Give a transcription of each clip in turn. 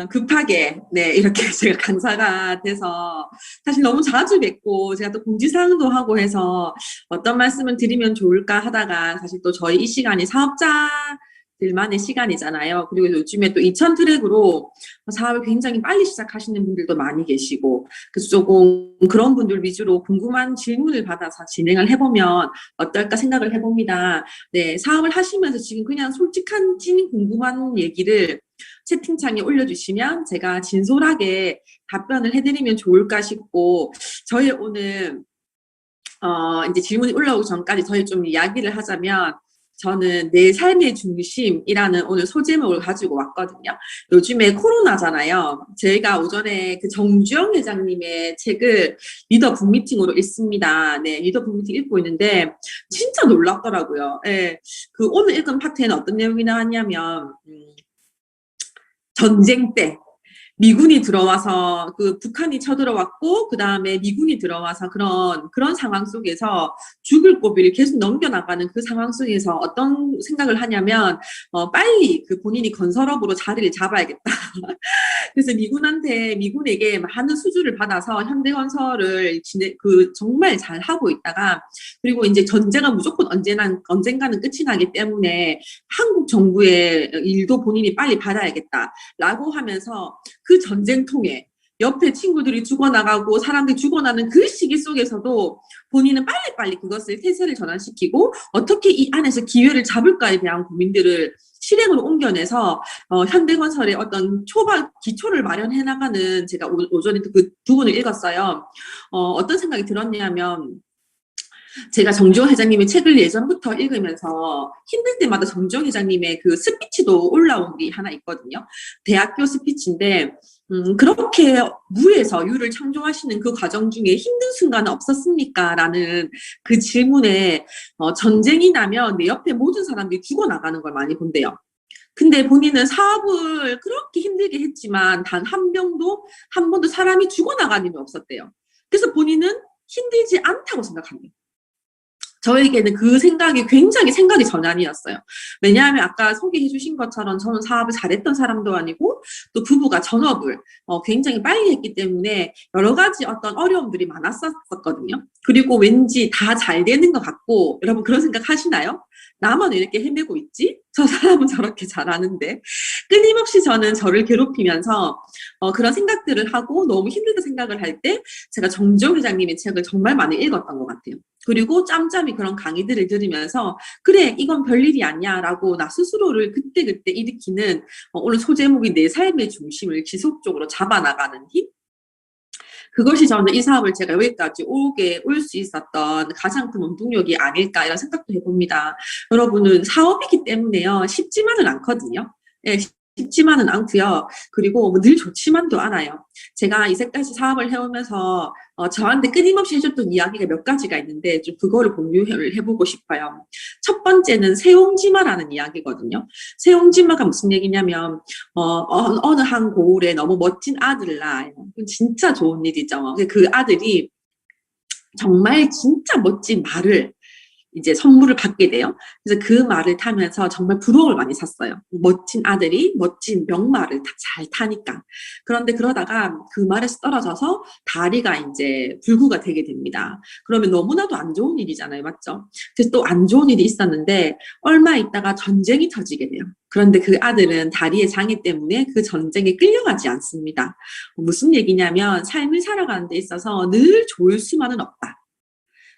급하게, 네, 이렇게 제가 강사가 돼서, 사실 너무 자주 뵙고, 제가 또 공지사항도 하고 해서, 어떤 말씀을 드리면 좋을까 하다가, 사실 또 저희 이 시간이 사업자들만의 시간이잖아요. 그리고 요즘에 또 2000 트랙으로 사업을 굉장히 빨리 시작하시는 분들도 많이 계시고, 그래서 조금 그런 분들 위주로 궁금한 질문을 받아서 진행을 해보면 어떨까 생각을 해봅니다. 네, 사업을 하시면서 지금 그냥 솔직한 찐 궁금한 얘기를 채팅창에 올려주시면 제가 진솔하게 답변을 해드리면 좋을까 싶고, 저희 오늘, 이제 질문이 올라오기 전까지 저희 좀 이야기를 하자면, 저는 내 삶의 중심이라는 오늘 소제목을 가지고 왔거든요. 요즘에 코로나잖아요. 제가 오전에 그 정주영 회장님의 책을 리더 북미팅으로 읽습니다. 네, 리더 북미팅 읽고 있는데 진짜 놀랍더라고요. 예, 그 오늘 읽은 파트에는 어떤 내용이 나왔냐면, 전쟁 때 미군이 들어와서 그 북한이 쳐들어왔고 그 다음에 미군이 들어와서 그런 상황 속에서 죽을 고비를 계속 넘겨나가는 그 상황 속에서 어떤 생각을 하냐면 빨리 그 본인이 건설업으로 자리를 잡아야겠다. 그래서 미군에게 많은 수주를 받아서 현대건설을 정말 잘 하고 있다가, 그리고 이제 전쟁은 무조건 언젠가는 끝이 나기 때문에 한국 정부의 일도 본인이 빨리 받아야겠다라고 하면서 그 전쟁통에 옆에 친구들이 죽어나가고 사람들이 죽어나는 그 시기 속에서도 본인은 빨리빨리 그것을 태세를 전환시키고 어떻게 이 안에서 기회를 잡을까에 대한 고민들을 실행으로 옮겨내서 현대건설의 어떤 기초를 마련해 나가는, 제가 오전에 그 두 분을 읽었어요. 어떤 생각이 들었냐면, 제가 정주영 회장님의 책을 예전부터 읽으면서 힘들 때마다 정주영 회장님의 그 스피치도 올라온 게 하나 있거든요. 대학교 스피치인데, 그렇게 무에서 유를 창조하시는 그 과정 중에 힘든 순간은 없었습니까? 라는 그 질문에, 전쟁이 나면 내 옆에 모든 사람들이 죽어나가는 걸 많이 본대요. 근데 본인은 사업을 그렇게 힘들게 했지만 단 한 번도 사람이 죽어나간 일이 없었대요. 그래서 본인은 힘들지 않다고 생각합니다. 저에게는 그 생각이 굉장히 생각의 전환이었어요. 왜냐하면 아까 소개해 주신 것처럼 저는 사업을 잘했던 사람도 아니고 또 부부가 전업을 굉장히 빨리 했기 때문에 여러 가지 어떤 어려움들이 많았었거든요. 그리고 왠지 다 잘 되는 것 같고, 여러분 그런 생각 하시나요? 나만 왜 이렇게 헤매고 있지? 저 사람은 저렇게 잘하는데. 끊임없이 저는 저를 괴롭히면서 그런 생각들을 하고 너무 힘들다 생각을 할 때 제가 정주영 회장님의 책을 정말 많이 읽었던 것 같아요. 그리고 짬짬이 그런 강의들을 들으면서 그래 이건 별일이 아니야 라고 나 스스로를 그때그때 일으키는, 오늘 소제목이 내 삶의 중심을 지속적으로 잡아나가는 힘? 그것이 저는 이 사업을 제가 여기까지 올 수 있었던 가장 큰 원동력이 아닐까 이런 생각도 해봅니다. 여러분은 사업이기 때문에요. 쉽지만은 않거든요. 예, 쉽지만은 않고요. 그리고 뭐늘 좋지만도 않아요. 제가 이제까지 사업을 해오면서 저한테 끊임없이 해줬던 이야기가 몇 가지가 있는데 좀 그거를 공유를 해보고 싶어요. 첫 번째는 세옹지마라는 이야기거든요. 세옹지마가 무슨 얘기냐면 어느 한 고을에 너무 멋진 아들을 낳아요. 진짜 좋은 일이죠. 그 아들이 정말 진짜 멋진 말을 이제 선물을 받게 돼요. 그래서 그 말을 타면서 정말 부러움을 많이 샀어요. 멋진 아들이 멋진 명말을 잘 타니까. 그런데 그러다가 그 말에서 떨어져서 다리가 이제 불구가 되게 됩니다. 그러면 너무나도 안 좋은 일이잖아요. 맞죠? 그래서 또 안 좋은 일이 있었는데 얼마 있다가 전쟁이 터지게 돼요. 그런데 그 아들은 다리의 장애 때문에 그 전쟁에 끌려가지 않습니다. 무슨 얘기냐면 삶을 살아가는 데 있어서 늘 좋을 수만은 없다.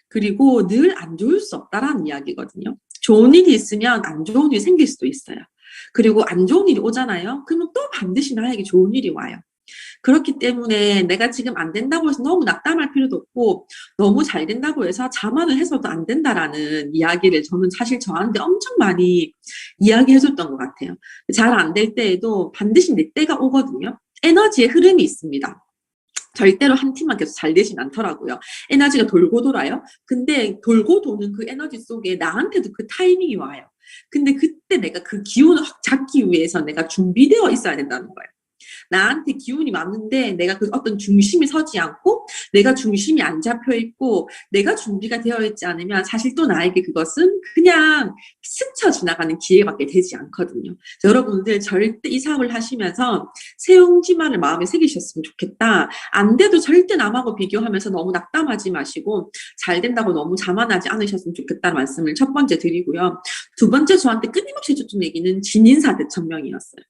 그리고 늘 안 좋을 수 없다라는 이야기거든요. 좋은 일이 있으면 안 좋은 일이 생길 수도 있어요. 그리고 안 좋은 일이 오잖아요. 그러면 또 반드시 나에게 좋은 일이 와요. 그렇기 때문에 내가 지금 안 된다고 해서 너무 낙담할 필요도 없고 너무 잘 된다고 해서 자만을 해서도 안 된다라는 이야기를 저는 사실 저한테 엄청 많이 이야기해줬던 것 같아요. 잘 안 될 때에도 반드시 내 때가 오거든요. 에너지의 흐름이 있습니다. 절대로 한 팀만 계속 잘 되진 않더라고요. 에너지가 돌고 돌아요. 근데 돌고 도는 그 에너지 속에 나한테도 그 타이밍이 와요. 근데 그때 내가 그 기운을 확 잡기 위해서 내가 준비되어 있어야 된다는 거예요. 나한테 기운이 왔는데 내가 그 어떤 중심이 서지 않고 내가 중심이 안 잡혀 있고 내가 준비가 되어 있지 않으면 사실 또 나에게 그것은 그냥 스쳐 지나가는 기회밖에 되지 않거든요. 여러분들 절대 이 사업을 하시면서 세옹지마를 마음에 새기셨으면 좋겠다. 안 돼도 절대 남하고 비교하면서 너무 낙담하지 마시고 잘 된다고 너무 자만하지 않으셨으면 좋겠다는 말씀을 첫 번째 드리고요. 두 번째 저한테 끊임없이 해줬던 얘기는 진인사 대천명이었어요.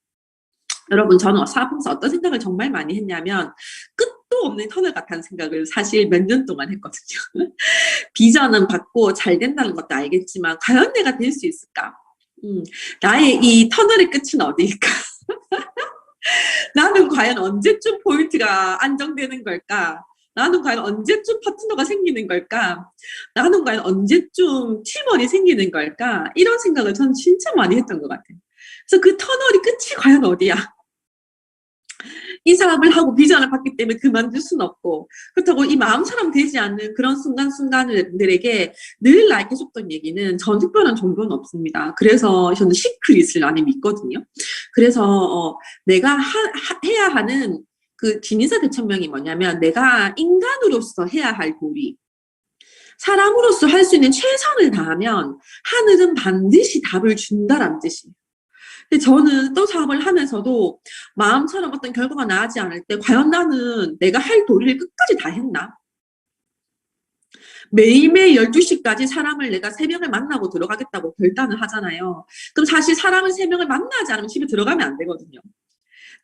여러분, 저는 사업하면서 어떤 생각을 정말 많이 했냐면 끝도 없는 터널 같다는 생각을 사실 몇 년 동안 했거든요. 비전은 받고 잘 된다는 것도 알겠지만 과연 내가 될 수 있을까? 나의 이 터널의 끝은 어디일까? 나는 과연 언제쯤 포인트가 안정되는 걸까? 나는 과연 언제쯤 파트너가 생기는 걸까? 나는 과연 언제쯤 팀원이 생기는 걸까? 이런 생각을 저는 진짜 많이 했던 것 같아요. 그래서 그 터널이 끝이 과연 어디야? 이 사업을 하고 비전을 받기 때문에 그만둘 수는 없고, 그렇다고 이 마음처럼 되지 않는 그런 순간순간들에게 늘 나에게 줬던 얘기는 전 특별한 정보는 없습니다. 그래서 저는 시크릿을 많이 믿거든요. 그래서 내가 해야 하는 그 진인사 대천명이 뭐냐면 내가 인간으로서 해야 할 도리, 사람으로서 할 수 있는 최선을 다하면 하늘은 반드시 답을 준다라는 뜻이에요. 근데 저는 또 사업을 하면서도 마음처럼 어떤 결과가 나지 않을 때 과연 나는 내가 할 도리를 끝까지 다 했나? 매일매일 12시까지 사람을 내가 3명을 만나고 들어가겠다고 결단을 하잖아요. 그럼 사실 사람을 3명을 만나지 않으면 집에 들어가면 안 되거든요.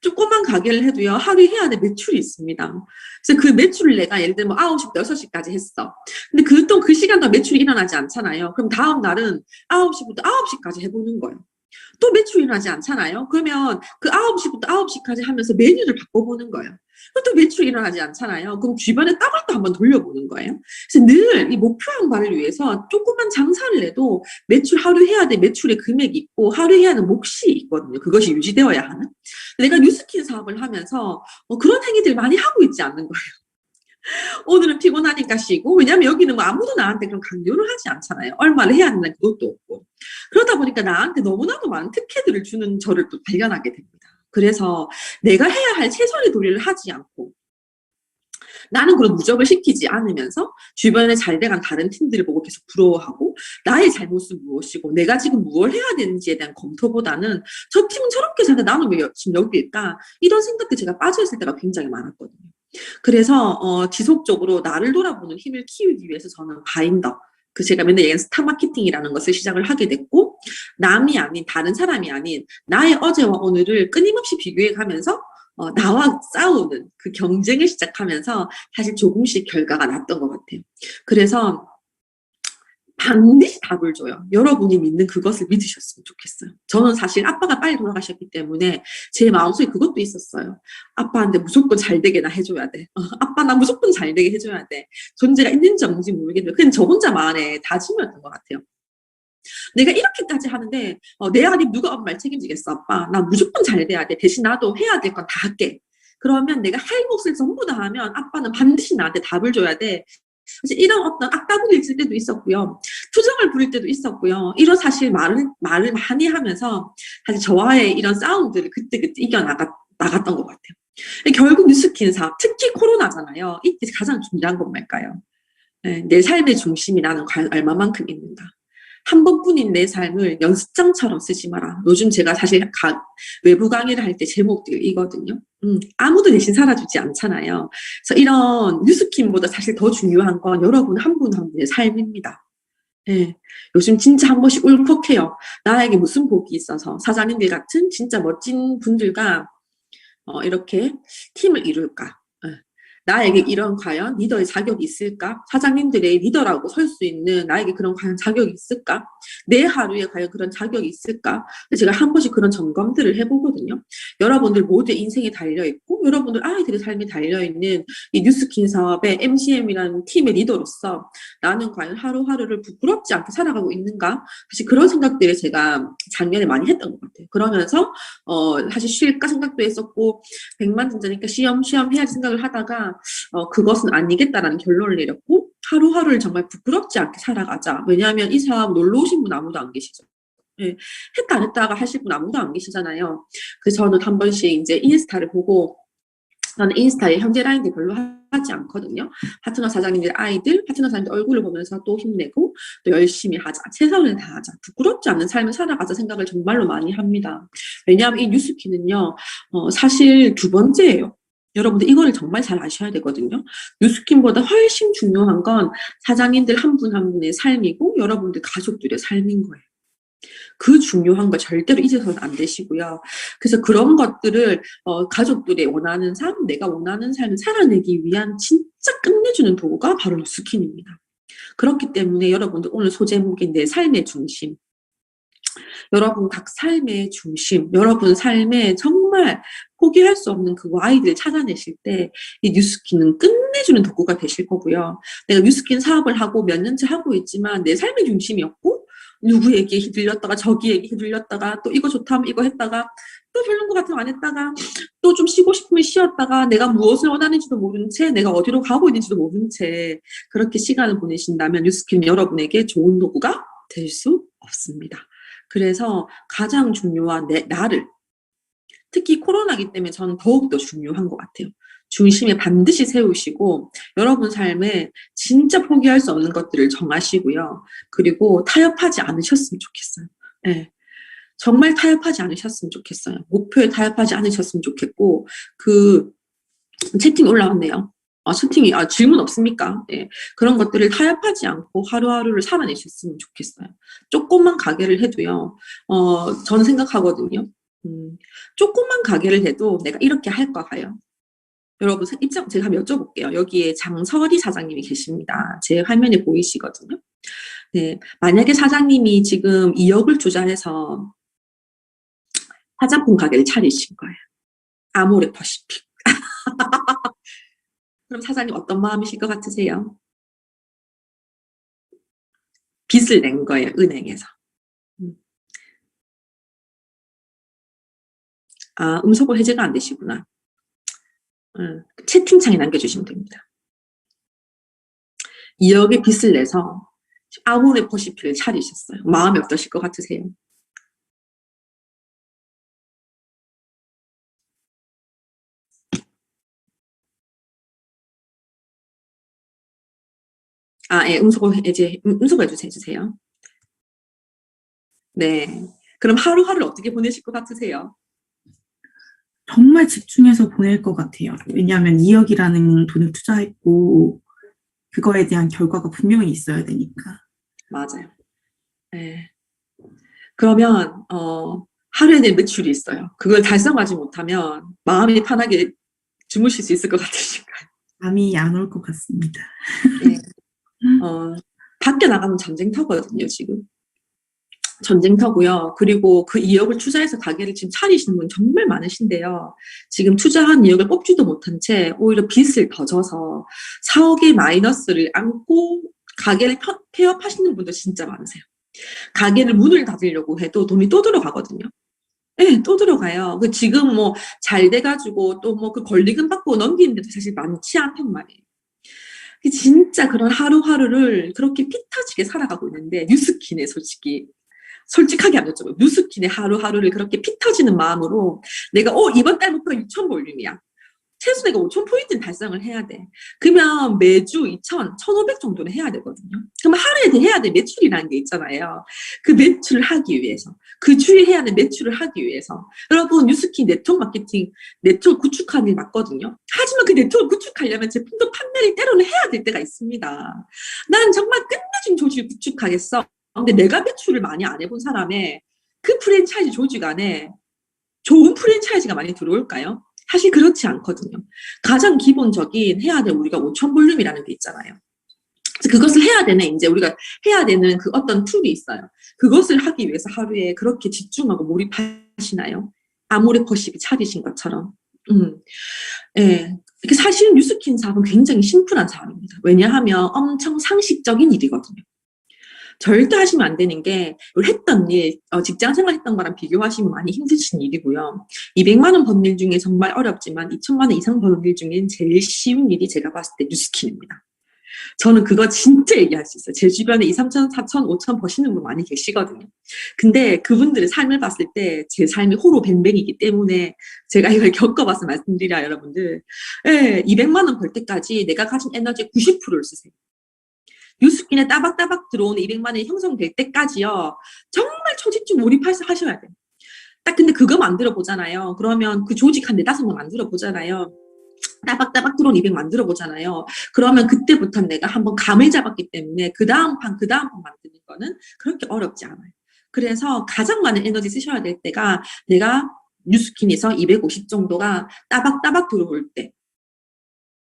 조그만 가게를 해도요, 하루에 해야 될 매출이 있습니다. 그래서 그 매출을 내가 예를 들면 9시부터 6시까지 했어. 근데 그 시간 동안 매출이 일어나지 않잖아요. 그럼 다음 날은 9시부터 9시까지 해보는 거예요. 또 매출이 일어나지 않잖아요. 그러면 그 9시부터 9시까지 하면서 메뉴를 바꿔보는 거예요. 또 매출이 일어나지 않잖아요. 그럼 주변에 떡을 또 한번 돌려보는 거예요. 그래서 늘 이 목표 양반을 위해서 조그만 장사를 해도 매출 하루 해야 될 매출의 금액이 있고 하루 해야 하는 몫이 있거든요. 그것이 유지되어야 하는. 내가 뉴스킨 사업을 하면서 그런 행위들 많이 하고 있지 않는 거예요. 오늘은 피곤하니까 쉬고, 왜냐면 여기는 뭐 아무도 나한테 그런 강요를 하지 않잖아요. 얼마를 해야 된다는 그것도 없고. 그러다 보니까 나한테 너무나도 많은 특혜들을 주는 저를 또 발견하게 됩니다. 그래서 내가 해야 할 최선의 도리를 하지 않고 나는 그런 누적을 시키지 않으면서 주변에 잘 돼간 다른 팀들을 보고 계속 부러워하고 나의 잘못은 무엇이고 내가 지금 무엇을 해야 되는지에 대한 검토보다는 저 팀은 저렇게 잘해 나는 왜 지금 여기일까? 이런 생각들 제가 빠져있을 때가 굉장히 많았거든요. 그래서 지속적으로 나를 돌아보는 힘을 키우기 위해서 저는 바인더, 제가 맨날 얘기하는 스타 마케팅이라는 것을 시작을 하게 됐고, 남이 아닌 다른 사람이 아닌 나의 어제와 오늘을 끊임없이 비교해 가면서 나와 싸우는 그 경쟁을 시작하면서 사실 조금씩 결과가 났던 것 같아요. 그래서 반드시 답을 줘요. 여러분이 믿는 그것을 믿으셨으면 좋겠어요. 저는 사실 아빠가 빨리 돌아가셨기 때문에 제 마음속에 그것도 있었어요. 아빠한테 무조건 잘 되게나 해줘야 돼. 아빠 나 무조건 잘 되게 해줘야 돼. 존재가 있는지 없는지 모르겠는데 그냥 저 혼자만의 다짐이었던 것 같아요. 내가 이렇게까지 하는데 내 아들 누가 엄마를 책임지겠어. 아빠 나 무조건 잘 돼야 돼. 대신 나도 해야 될 건 다 할게. 그러면 내가 할 몫을 전부 다 하면 아빠는 반드시 나한테 답을 줘야 돼. 사실 이런 어떤 악담을 읽을 때도 있었고요. 투정을 부릴 때도 있었고요. 이런 사실 말을 많이 하면서 사실 저와의 이런 싸움들을 그때그때 나갔던 것 같아요. 결국 뉴스킨 사업, 특히 코로나잖아요. 이때 가장 중요한 건 뭘까요? 내 삶의 중심이 나는 과연 얼마만큼 있는가. 한 번뿐인 내 삶을 연습장처럼 쓰지 마라. 요즘 제가 사실 외부 강의를 할 때 제목들 이거든요. 아무도 대신 살아주지 않잖아요. 그래서 이런 뉴스킨보다 사실 더 중요한 건 여러분 한 분 한 분의 삶입니다. 예. 요즘 진짜 한 번씩 울컥해요. 나에게 무슨 복이 있어서 사장님들 같은 진짜 멋진 분들과 이렇게 팀을 이룰까. 나에게 이런 과연 리더의 자격이 있을까? 사장님들의 리더라고 설 수 있는 나에게 그런 과연 자격이 있을까? 내 하루에 과연 그런 자격이 있을까? 제가 한 번씩 그런 점검들을 해보거든요. 여러분들 모두의 인생이 달려있고 여러분들 아이들의 삶이 달려있는 이 뉴스킨 사업의 MCM이라는 팀의 리더로서 나는 과연 하루하루를 부끄럽지 않게 살아가고 있는가? 사실 그런 생각들을 제가 작년에 많이 했던 것 같아요. 그러면서 사실 쉴까 생각도 했었고 백만장자니까 쉬엄쉬엄 해야지 생각을 하다가 그것은 아니겠다라는 결론을 내렸고 하루하루를 정말 부끄럽지 않게 살아가자. 왜냐하면 이 사업 놀러 오신 분 아무도 안 계시죠. 예, 했다 안 했다가 하실 분 아무도 안 계시잖아요. 그래서 저는 한 번씩 이제 인스타를 보고, 저는 인스타에 현재 라인들 별로 하지 않거든요. 파트너 사장님들 아이들, 파트너 사장님들 얼굴을 보면서 또 힘내고 또 열심히 하자. 최선을 다하자. 부끄럽지 않은 삶을 살아가자 생각을 정말로 많이 합니다. 왜냐하면 이 뉴스키는요, 사실 두 번째예요. 여러분들 이거를 정말 잘 아셔야 되거든요. 뉴스킨보다 훨씬 중요한 건 사장님들 한 분 한 분의 삶이고 여러분들 가족들의 삶인 거예요. 그 중요한 거 절대로 잊어서는 안 되시고요. 그래서 그런 것들을 가족들이 원하는 삶, 내가 원하는 삶을 살아내기 위한 진짜 끝내주는 도구가 바로 뉴스킨입니다. 그렇기 때문에 여러분들 오늘 소제목인 내 삶의 중심, 여러분 각 삶의 중심, 여러분 삶에 정말 포기할 수 없는 그 Y들을 찾아내실 때 이 뉴스킨은 끝내주는 도구가 되실 거고요. 내가 뉴스킨 사업을 하고 몇 년째 하고 있지만 내 삶의 중심이었고 누구에게 휘둘렸다가 저기에게 휘둘렸다가 또 이거 좋다면 이거 했다가 또 별론 것 같으면 안 했다가 또 좀 쉬고 싶으면 쉬었다가 내가 무엇을 원하는지도 모른 채 내가 어디로 가고 있는지도 모른 채 그렇게 시간을 보내신다면 뉴스킨은 여러분에게 좋은 도구가 될 수 없습니다. 그래서 가장 중요한 나를, 특히 코로나기 때문에 저는 더욱더 중요한 것 같아요. 중심에 반드시 세우시고 여러분 삶에 진짜 포기할 수 없는 것들을 정하시고요. 그리고 타협하지 않으셨으면 좋겠어요. 네. 정말 타협하지 않으셨으면 좋겠어요. 목표에 타협하지 않으셨으면 좋겠고 그 채팅이 올라왔네요. 채팅이 질문 없습니까? 네. 그런 것들을 타협하지 않고 하루하루를 살아내셨으면 좋겠어요. 조금만 가게를 해도요. 저는 생각하거든요. 조금만 가게를 해도 내가 이렇게 할까 봐요. 여러분 입장 제가 한번 여쭤볼게요. 여기에 장설이 사장님이 계십니다. 제 화면에 보이시거든요. 네, 만약에 사장님이 지금 2억을 투자해서 화장품 가게를 차리신 거예요. 아모레퍼시픽. 그럼 사장님 어떤 마음이실 것 같으세요? 빚을 낸 거예요, 은행에서. 음소거 해제가 안 되시구나. 채팅창에 남겨주시면 됩니다. 2억의 빚을 내서 아모레퍼시픽을 차리셨어요. 마음이 어떠실 것 같으세요? 예, 음소거 해주세요. 네. 그럼 하루하루를 어떻게 보내실 것 같으세요? 정말 집중해서 보낼 것 같아요. 왜냐하면 2억이라는 돈을 투자했고 그거에 대한 결과가 분명히 있어야 되니까. 맞아요. 네. 그러면 하루에 내 매출이 있어요. 그걸 달성하지 못하면 마음이 편하게 주무실 수 있을 것 같으신가요? 잠이 안 올 것 같습니다. 네. 밖에 나가면 전쟁터거든요, 지금. 전쟁터고요. 그리고 그 2억을 투자해서 가게를 지금 차리시는 분 정말 많으신데요. 지금 투자한 2억을 뽑지도 못한 채 오히려 빚을 더 져서 4억의 마이너스를 안고 가게를 폐업하시는 분도 진짜 많으세요. 가게를 문을 닫으려고 해도 돈이 또 들어가거든요. 네, 또 들어가요. 지금 뭐 잘 돼가지고 또 뭐 그 권리금 받고 넘기는데도 사실 많지 않단 말이에요. 진짜 그런 하루하루를 그렇게 피 터지게 살아가고 있는데 뉴스킨에 솔직하게 안 여쭤봐요. 뉴스킨의 하루하루를 그렇게 피 터지는 마음으로 내가 이번 달부터 6,000 볼륨이야. 최소 내가 5,000포인트는 달성을 해야 돼. 그러면 매주 2,000, 1,500 정도는 해야 되거든요. 그럼 하루에 해야 될 매출이라는 게 있잖아요. 그 매출을 하기 위해서, 그 주에 해야 될 매출을 하기 위해서. 여러분 뉴스킨 네트워크 마케팅, 네트워크 구축하는 게 맞거든요. 하지만 그 네트워크 구축하려면 제품도 판매를 때로는 해야 될 때가 있습니다. 난 정말 끝내준 조직을 구축하겠어. 근데 내가 매출을 많이 안 해본 사람의 그 프랜차이즈 조직 안에 좋은 프랜차이즈가 많이 들어올까요? 사실 그렇지 않거든요. 가장 기본적인 해야 될 우리가 5,000 볼륨이라는 게 있잖아요. 그래서 그것을 해야 되는 이제 우리가 해야 되는 그 어떤 툴이 있어요. 그것을 하기 위해서 하루에 그렇게 집중하고 몰입하시나요? 아모레퍼시픽 차리신 것처럼. 예. 사실 뉴스킨 사업은 굉장히 심플한 사업입니다. 왜냐하면 엄청 상식적인 일이거든요. 절대 하시면 안 되는 게 했던 일, 직장 생활 했던 거랑 비교하시면 많이 힘드신 일이고요. 200만 원 버는 일 중에 정말 어렵지만 2,000만 원 이상 버는 일 중엔 제일 쉬운 일이 제가 봤을 때 뉴스킨입니다. 저는 그거 진짜 얘기할 수 있어요. 제 주변에 2, 3천, 4천, 5천 버시는 분 많이 계시거든요. 근데 그분들의 삶을 봤을 때 제 삶이 호로뱅뱅이기 때문에 제가 이걸 겪어봐서 말씀드려요, 여러분들. 예, 200만 원 벌 때까지 내가 가진 에너지의 90%를 쓰세요. 뉴스킨에 따박따박 들어오는 200만 원이 형성될 때까지요. 정말 초집중 몰입하셔야 돼요. 딱 근데 그거 만들어 보잖아요. 그러면 그 조직 한 4-5명 만들어 보잖아요. 따박따박 들어온 200 만들어 보잖아요. 그러면 그때부터 내가 한번 감을 잡았기 때문에 그 다음 판 만드는 거는 그렇게 어렵지 않아요. 그래서 가장 많은 에너지 쓰셔야 될 때가 내가 뉴스킨에서 250 정도가 따박따박 들어올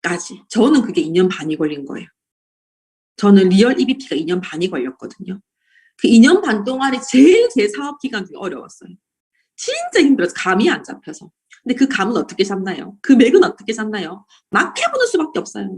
때까지. 저는 그게 2년 반이 걸린 거예요. 저는 리얼 EBP가 2년 반이 걸렸거든요. 그 2년 반 동안이 제일 제 사업 기간 중에 어려웠어요. 진짜 힘들어서 감이 안 잡혀서. 근데 그 감은 어떻게 잡나요? 그 맥은 어떻게 잡나요? 막 해보는 수밖에 없어요.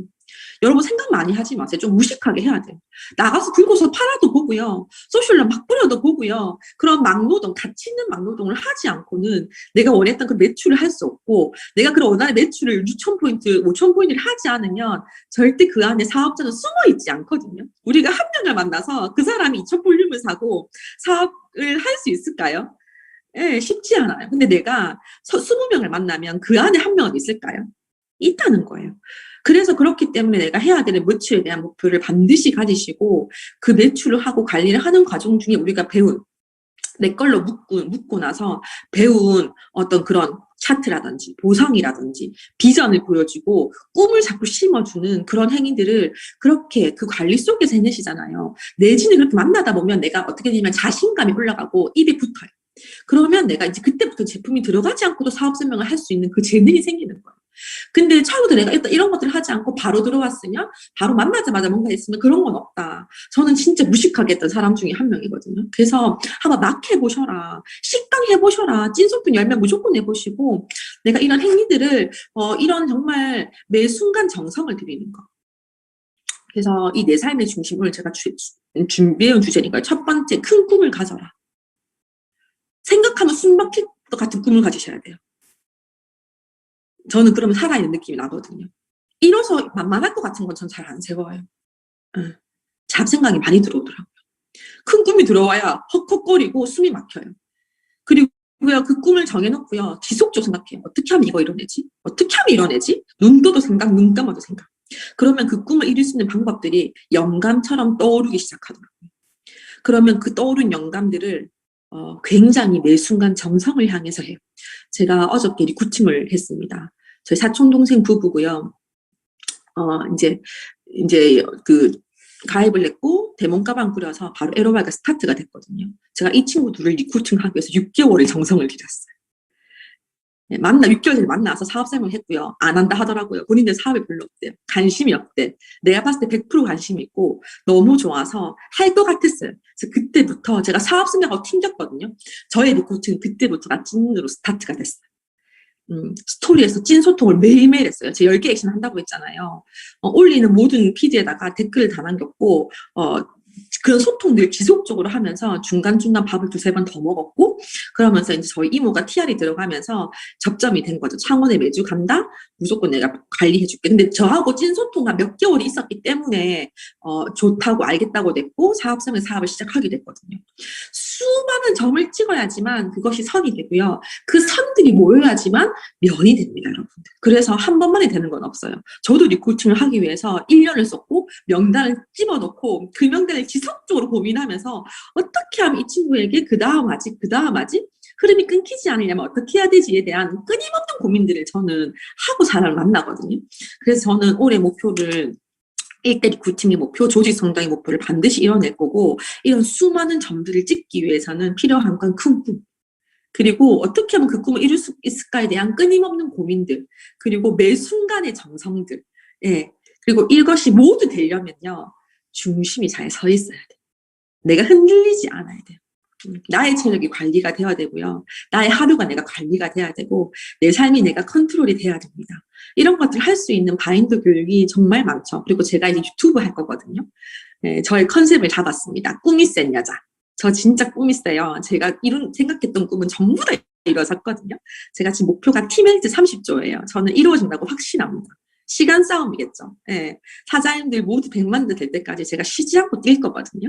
여러분 생각 많이 하지 마세요. 좀 무식하게 해야 돼요. 나가서 긁어서 팔아도 보고요. 소셜로 막 뿌려도 보고요. 그런 막노동, 가치 있는 막노동을 하지 않고는 내가 원했던 그 매출을 할 수 없고 내가 그런 원하는 매출을 6,000포인트, 5,000포인트를 하지 않으면 절대 그 안에 사업자는 숨어 있지 않거든요. 우리가 한 명을 만나서 그 사람이 2,000볼륨을 사고 사업을 할 수 있을까요? 예, 쉽지 않아요. 근데 내가 20명을 만나면 그 안에 한 명은 있을까요? 있다는 거예요. 그래서 그렇기 때문에 내가 해야 되는 매출에 대한 목표를 반드시 가지시고 그 매출을 하고 관리를 하는 과정 중에 우리가 배운 내 걸로 묻고 나서 배운 어떤 그런 차트라든지 보상이라든지 비전을 보여주고 꿈을 자꾸 심어주는 그런 행위들을 그렇게 그 관리 속에서 해내시잖아요. 내지는 그렇게 만나다 보면 내가 어떻게 되냐면 자신감이 올라가고 입이 붙어요. 그러면 내가 이제 그때부터 제품이 들어가지 않고도 사업 설명을 할 수 있는 그 재능이 생기는 거예요. 근데 처음부터 내가 일단 이런 것들을 하지 않고 바로 들어왔으면 바로 만나자마자 뭔가 했으면 그런 건 없다. 저는 진짜 무식하게 했던 사람 중에 한 명이거든요. 그래서 한번 막 해보셔라. 식당 해보셔라. 찐소품 열면 무조건 해보시고 내가 이런 행위들을 이런 정말 매 순간 정성을 들이는 거. 그래서 이 내 삶의 중심을 제가 준비해온 주제니까요. 첫 번째, 큰 꿈을 가져라. 생각하면 숨 막힐 것 같은 꿈을 가지셔야 돼요. 저는 그러면 살아있는 느낌이 나거든요. 이뤄서 만만할 것 같은 건 전 잘 안 세워요. 잡생각이 많이 들어오더라고요. 큰 꿈이 들어와야 헉헉거리고 숨이 막혀요. 그리고요, 그 꿈을 정해놓고요, 지속적으로 생각해요. 어떻게 하면 이거 이뤄내지? 어떻게 하면 이뤄내지? 눈 떠도 생각, 눈 감아도 생각. 그러면 그 꿈을 이룰 수 있는 방법들이 영감처럼 떠오르기 시작하더라고요. 그러면 그 떠오른 영감들을 굉장히 매 순간 정성을 향해서 해요. 제가 어저께 리크루팅을 했습니다. 저희 사촌동생 부부고요. 이제 그 가입을 했고 데몬 가방 꾸려서 바로 에로바이가 스타트가 됐거든요. 제가 이 친구들을 리크루팅하기 위해서 6개월의 정성을 들였어요. 네, 6개월 전에 만나서 사업 설명을 했고요. 안 한다 하더라고요. 본인들 사업이 별로 없대요. 관심이 없대. 내가 봤을 때 100% 관심이 있고 너무 좋아서 할 것 같았어요. 그래서 그때부터 제가 사업 설명하고 튕겼거든요. 저의 리크루팅은 그때부터가 찐으로 스타트가 됐어요. 스토리에서 찐 소통을 매일매일 했어요. 제 10개 액션 한다고 했잖아요. 올리는 모든 피드에다가 댓글을 다 남겼고, 그런 소통들을 지속적으로 하면서 중간중간 밥을 2-3번 더 먹었고, 그러면서 이제 저희 이모가 TR이 들어가면서 접점이 된 거죠. 창원에 매주 간다? 무조건 내가 관리해줄게. 근데 저하고 찐 소통가 몇 개월이 있었기 때문에, 좋다고 알겠다고 됐고, 사업을 시작하게 됐거든요. 수많은 점을 찍어야지만 그것이 선이 되고요. 그 선들이 모여야지만 면이 됩니다, 여러분들. 그래서 한 번만에 되는 건 없어요. 저도 리크루팅을 하기 위해서 1년을 썼고 명단을 집어넣고 그 명단을 지속적으로 고민하면서 어떻게 하면 이 친구에게 그 다음 하지 흐름이 끊기지 않으려면 어떻게 해야 되지에 대한 끊임없는 고민들을 저는 하고 사람을 만나거든요. 그래서 저는 올해 목표를 1대 리크루팅의 목표, 조직 성장의 목표를 반드시 이뤄낼 거고, 이런 수많은 점들을 찍기 위해서는 필요한 건 큰 꿈. 그리고 어떻게 하면 그 꿈을 이룰 수 있을까에 대한 끊임없는 고민들, 그리고 매 순간의 정성들, 예. 그리고 이것이 모두 되려면요, 중심이 잘 서 있어야 돼. 내가 흔들리지 않아야 돼요. 나의 체력이 관리가 되어야 되고요. 나의 하루가 내가 관리가 돼야 되고, 내 삶이 내가 컨트롤이 돼야 됩니다. 이런 것들 할 수 있는 바인더 교육이 정말 많죠. 그리고 제가 이제 유튜브 할 거거든요. 네, 저의 컨셉을 잡았습니다. 꿈이 센 여자. 저 진짜 꿈이 세요. 제가 생각했던 꿈은 전부 다 이루어졌거든요. 제가 지금 목표가 팀헬스 30조예요. 저는 이루어진다고 확신합니다. 시간 싸움이겠죠. 예. 사장님들 모두 100만 대 될 때까지 제가 쉬지 않고 뛸 거거든요.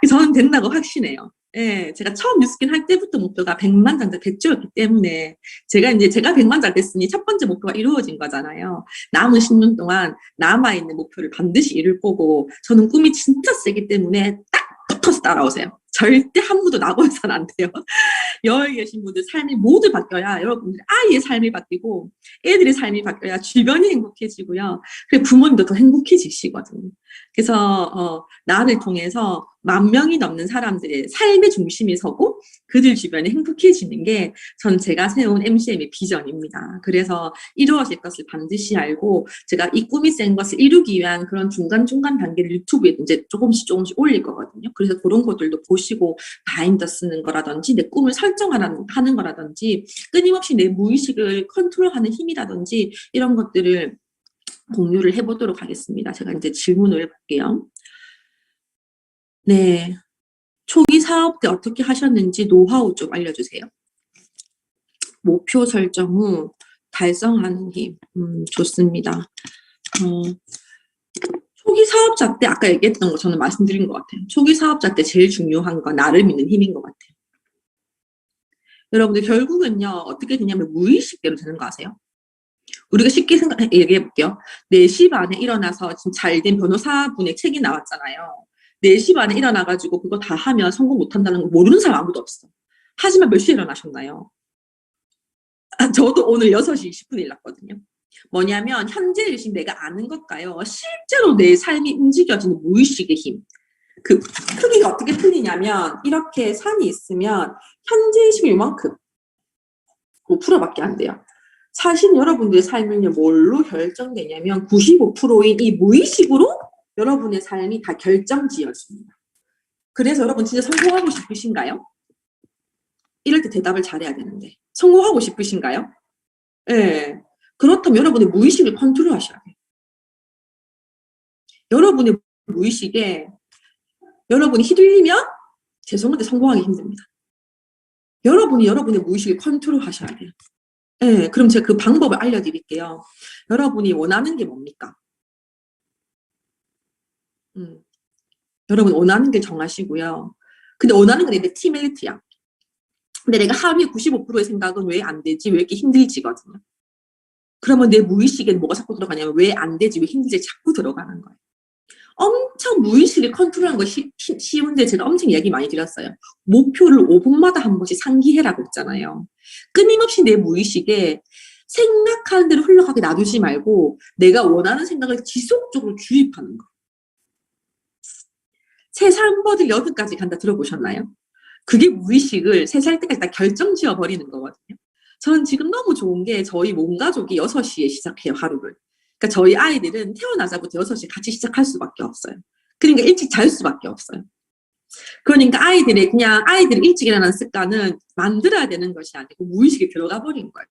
저는 된다고 확신해요. 예, 제가 처음 뉴스킨 할 때부터 목표가 100만 장자 100주였기 때문에 제가 100만 장 됐으니 첫 번째 목표가 이루어진 거잖아요. 남은 10년 동안 남아있는 목표를 반드시 이룰 거고 저는 꿈이 진짜 세기 때문에 딱 붙어서 따라오세요. 절대 한 분도 나고서는 안 돼요. 여기 계신 분들 삶이 모두 바뀌어야 여러분들 아이의 삶이 바뀌고 애들의 삶이 바뀌어야 주변이 행복해지고요. 그리고 부모님도 더 행복해지시거든요. 그래서 나를 통해서 10,000명이 넘는 사람들의 삶의 중심에 서고 그들 주변이 행복해지는 게 전 제가 세운 MCM의 비전입니다. 그래서 이루어질 것을 반드시 알고 제가 이 꿈이 센 것을 이루기 위한 그런 중간중간 단계를 유튜브에 이제 조금씩 올릴 거거든요. 그래서 그런 것들도 보시고 바인더 쓰는 거라든지 내 꿈을 설정하는 거라든지 끊임없이 내 무의식을 컨트롤하는 힘이라든지 이런 것들을 공유를 해보도록 하겠습니다. 제가 이제 질문을 해볼게요. 네. 초기 사업 때 어떻게 하셨는지 노하우 좀 알려주세요. 목표 설정 후 달성하는 힘. 좋습니다. 초기 사업자 때 아까 얘기했던 거 저는 말씀드린 것 같아요. 초기 사업자 때 제일 중요한 건 나를 믿는 힘인 것 같아요. 여러분들 결국은요. 어떻게 되냐면 무의식대로 되는 거 아세요? 우리가 쉽게 얘기해 볼게요. 4시 반에 일어나서 지금 잘된 변호사분의 책이 나왔잖아요. 4시 반에 일어나가지고 그거 다 하면 성공 못한다는 거 모르는 사람 아무도 없어. 하지만 몇 시에 일어나셨나요? 저도 오늘 6시 20분에 일어났거든요. 뭐냐면 현재 의식 내가 아는 것과요. 실제로 내 삶이 움직여지는 무의식의 힘. 그 크기가 어떻게 틀리냐면 이렇게 산이 있으면 현재 의식이 이만큼 5%밖에 안 돼요. 사실 여러분들의 삶은요, 뭘로 결정되냐면 95%인 이 무의식으로 여러분의 삶이 다 결정지어집니다. 그래서 여러분 진짜 성공하고 싶으신가요? 이럴 때 대답을 잘해야 되는데. 성공하고 싶으신가요? 네. 그렇다면 여러분의 무의식을 컨트롤하셔야 돼요. 여러분의 무의식에 여러분이 휘둘리면 죄송한데 성공하기 힘듭니다. 여러분이 여러분의 무의식을 컨트롤하셔야 돼요. 네, 그럼 제가 그 방법을 알려드릴게요. 여러분이 원하는 게 뭡니까? 여러분 원하는 게 정하시고요. 근데 원하는 건 내 팀메이트야. 근데 내가 하루에 95%의 생각은 왜 안 되지? 왜 이렇게 힘들지거든요. 그러면 내 무의식에는 뭐가 자꾸 들어가냐면 왜 안 되지? 왜 힘들지? 자꾸 들어가는 거예요. 엄청 무의식을 컨트롤하는 거 쉬운데 제가 엄청 이야기 많이 드렸어요. 목표를 5분마다 한 번씩 상기해라고 했잖아요. 끊임없이 내 무의식에 생각하는 대로 흘러가게 놔두지 말고 내가 원하는 생각을 지속적으로 주입하는 거. 새 산버들 8까지 간다 들어보셨나요? 그게 무의식을 3살 때까지 다 결정지어 버리는 거거든요. 저는 지금 너무 좋은 게 저희 몸 가족이 6시에 시작해요, 하루를. 그러니까 저희 아이들은 태어나자부터 6시에 같이 시작할 수밖에 없어요. 그러니까 일찍 잘 수밖에 없어요. 그러니까 아이들이 일찍 일어나는 습관은 만들어야 되는 것이 아니고 무의식에 들어가 버린 거예요.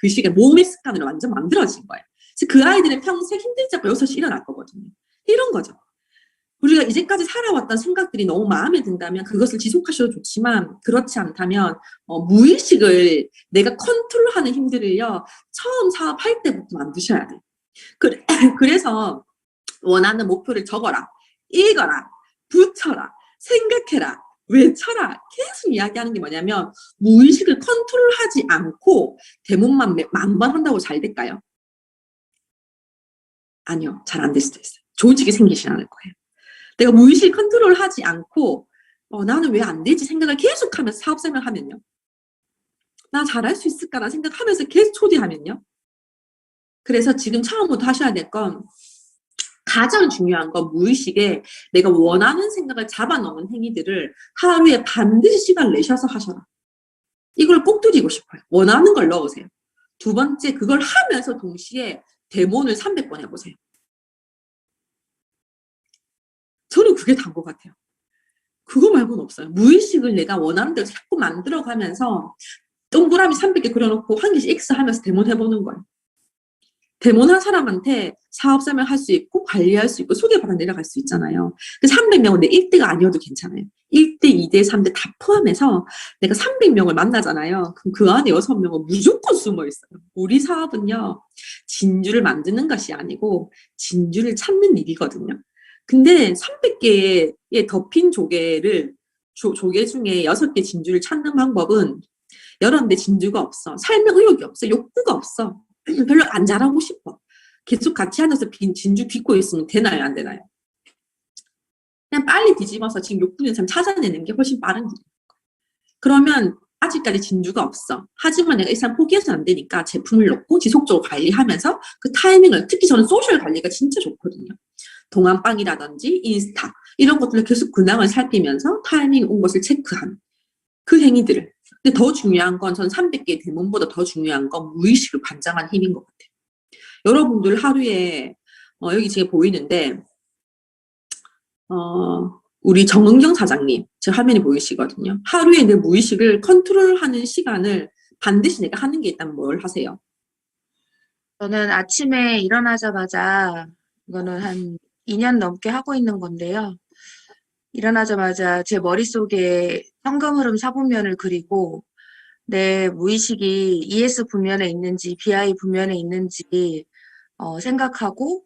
그 시간 몸의 습관으로 완전 만들어진 거예요. 그래서 그 아이들은 평생 힘들지 않고 6시에 일어날 거거든요. 이런 거죠. 우리가 이제까지 살아왔던 생각들이 너무 마음에 든다면 그것을 지속하셔도 좋지만 그렇지 않다면 무의식을 내가 컨트롤하는 힘들을요. 처음 사업할 때부터 만드셔야 돼요. 그래서 원하는 목표를 적어라, 읽어라, 붙여라, 생각해라, 외쳐라 계속 이야기하는 게 뭐냐면 무의식을 컨트롤하지 않고 대문만 10,000번 한다고 잘 될까요? 아니요. 잘 안 될 수도 있어요. 조직이 생기지 않을 거예요. 내가 무의식 컨트롤하지 않고 나는 왜 안 되지 생각을 계속하면서 사업 설명하면요. 나 잘할 수 있을까라는 생각하면서 계속 초대하면요. 그래서 지금 처음부터 하셔야 될 건 가장 중요한 건 무의식에 내가 원하는 생각을 잡아놓은 행위들을 하루에 반드시 시간을 내셔서 하셔라. 이걸 꼭 드리고 싶어요. 원하는 걸 넣으세요. 두 번째, 그걸 하면서 동시에 데모를 300번 해보세요. 저는 그게 다인 것 같아요. 그거 말고는 없어요. 무의식을 내가 원하는 대로 자꾸 만들어가면서 동그라미 300개 그려놓고 한 개씩 X 하면서 데모 해보는 거예요. 데몬한 사람한테 사업 설명할 수 있고 관리할 수 있고 소개받아 내려갈 수 있잖아요. 그 300명은 내 1대가 아니어도 괜찮아요. 1대, 2대, 3대 다 포함해서 내가 300명을 만나잖아요. 그럼 그 안에 6명은 무조건 숨어 있어요. 우리 사업은요, 진주를 만드는 것이 아니고 진주를 찾는 일이거든요. 근데 300개의 덮인 조개 중에 6개 진주를 찾는 방법은 여러분들 진주가 없어. 삶의 의욕이 없어. 욕구가 없어. 별로 안 잘하고 싶어. 계속 같이 앉아서 진주 빚고 있으면 되나요? 안 되나요? 그냥 빨리 뒤집어서 지금 욕구는 참 찾아내는 게 훨씬 빠른 거예요. 그러면 아직까지 진주가 없어. 하지만 내가 이 사람 포기해서는 안 되니까 제품을 넣고 지속적으로 관리하면서 그 타이밍을, 특히 저는 소셜 관리가 진짜 좋거든요. 동안빵이라든지 인스타 이런 것들을 계속 근황을 살피면서 타이밍 온 것을 체크하는 그 행위들을. 근데 더 중요한 건 전 300개의 대문보다 더 중요한 건 무의식을 관장한 힘인 것 같아요. 여러분들 하루에 여기 지금 보이는데 우리 정은경 사장님 제 화면이 보이시거든요. 하루에 내 무의식을 컨트롤하는 시간을 반드시 내가 하는 게 있다면 뭘 하세요? 저는 아침에 일어나자마자 이거는 한 2년 넘게 하고 있는 건데요. 일어나자마자 제 머릿속에 현금 흐름 사분면을 그리고 내 무의식이 ES 분면에 있는지 BI 분면에 있는지 생각하고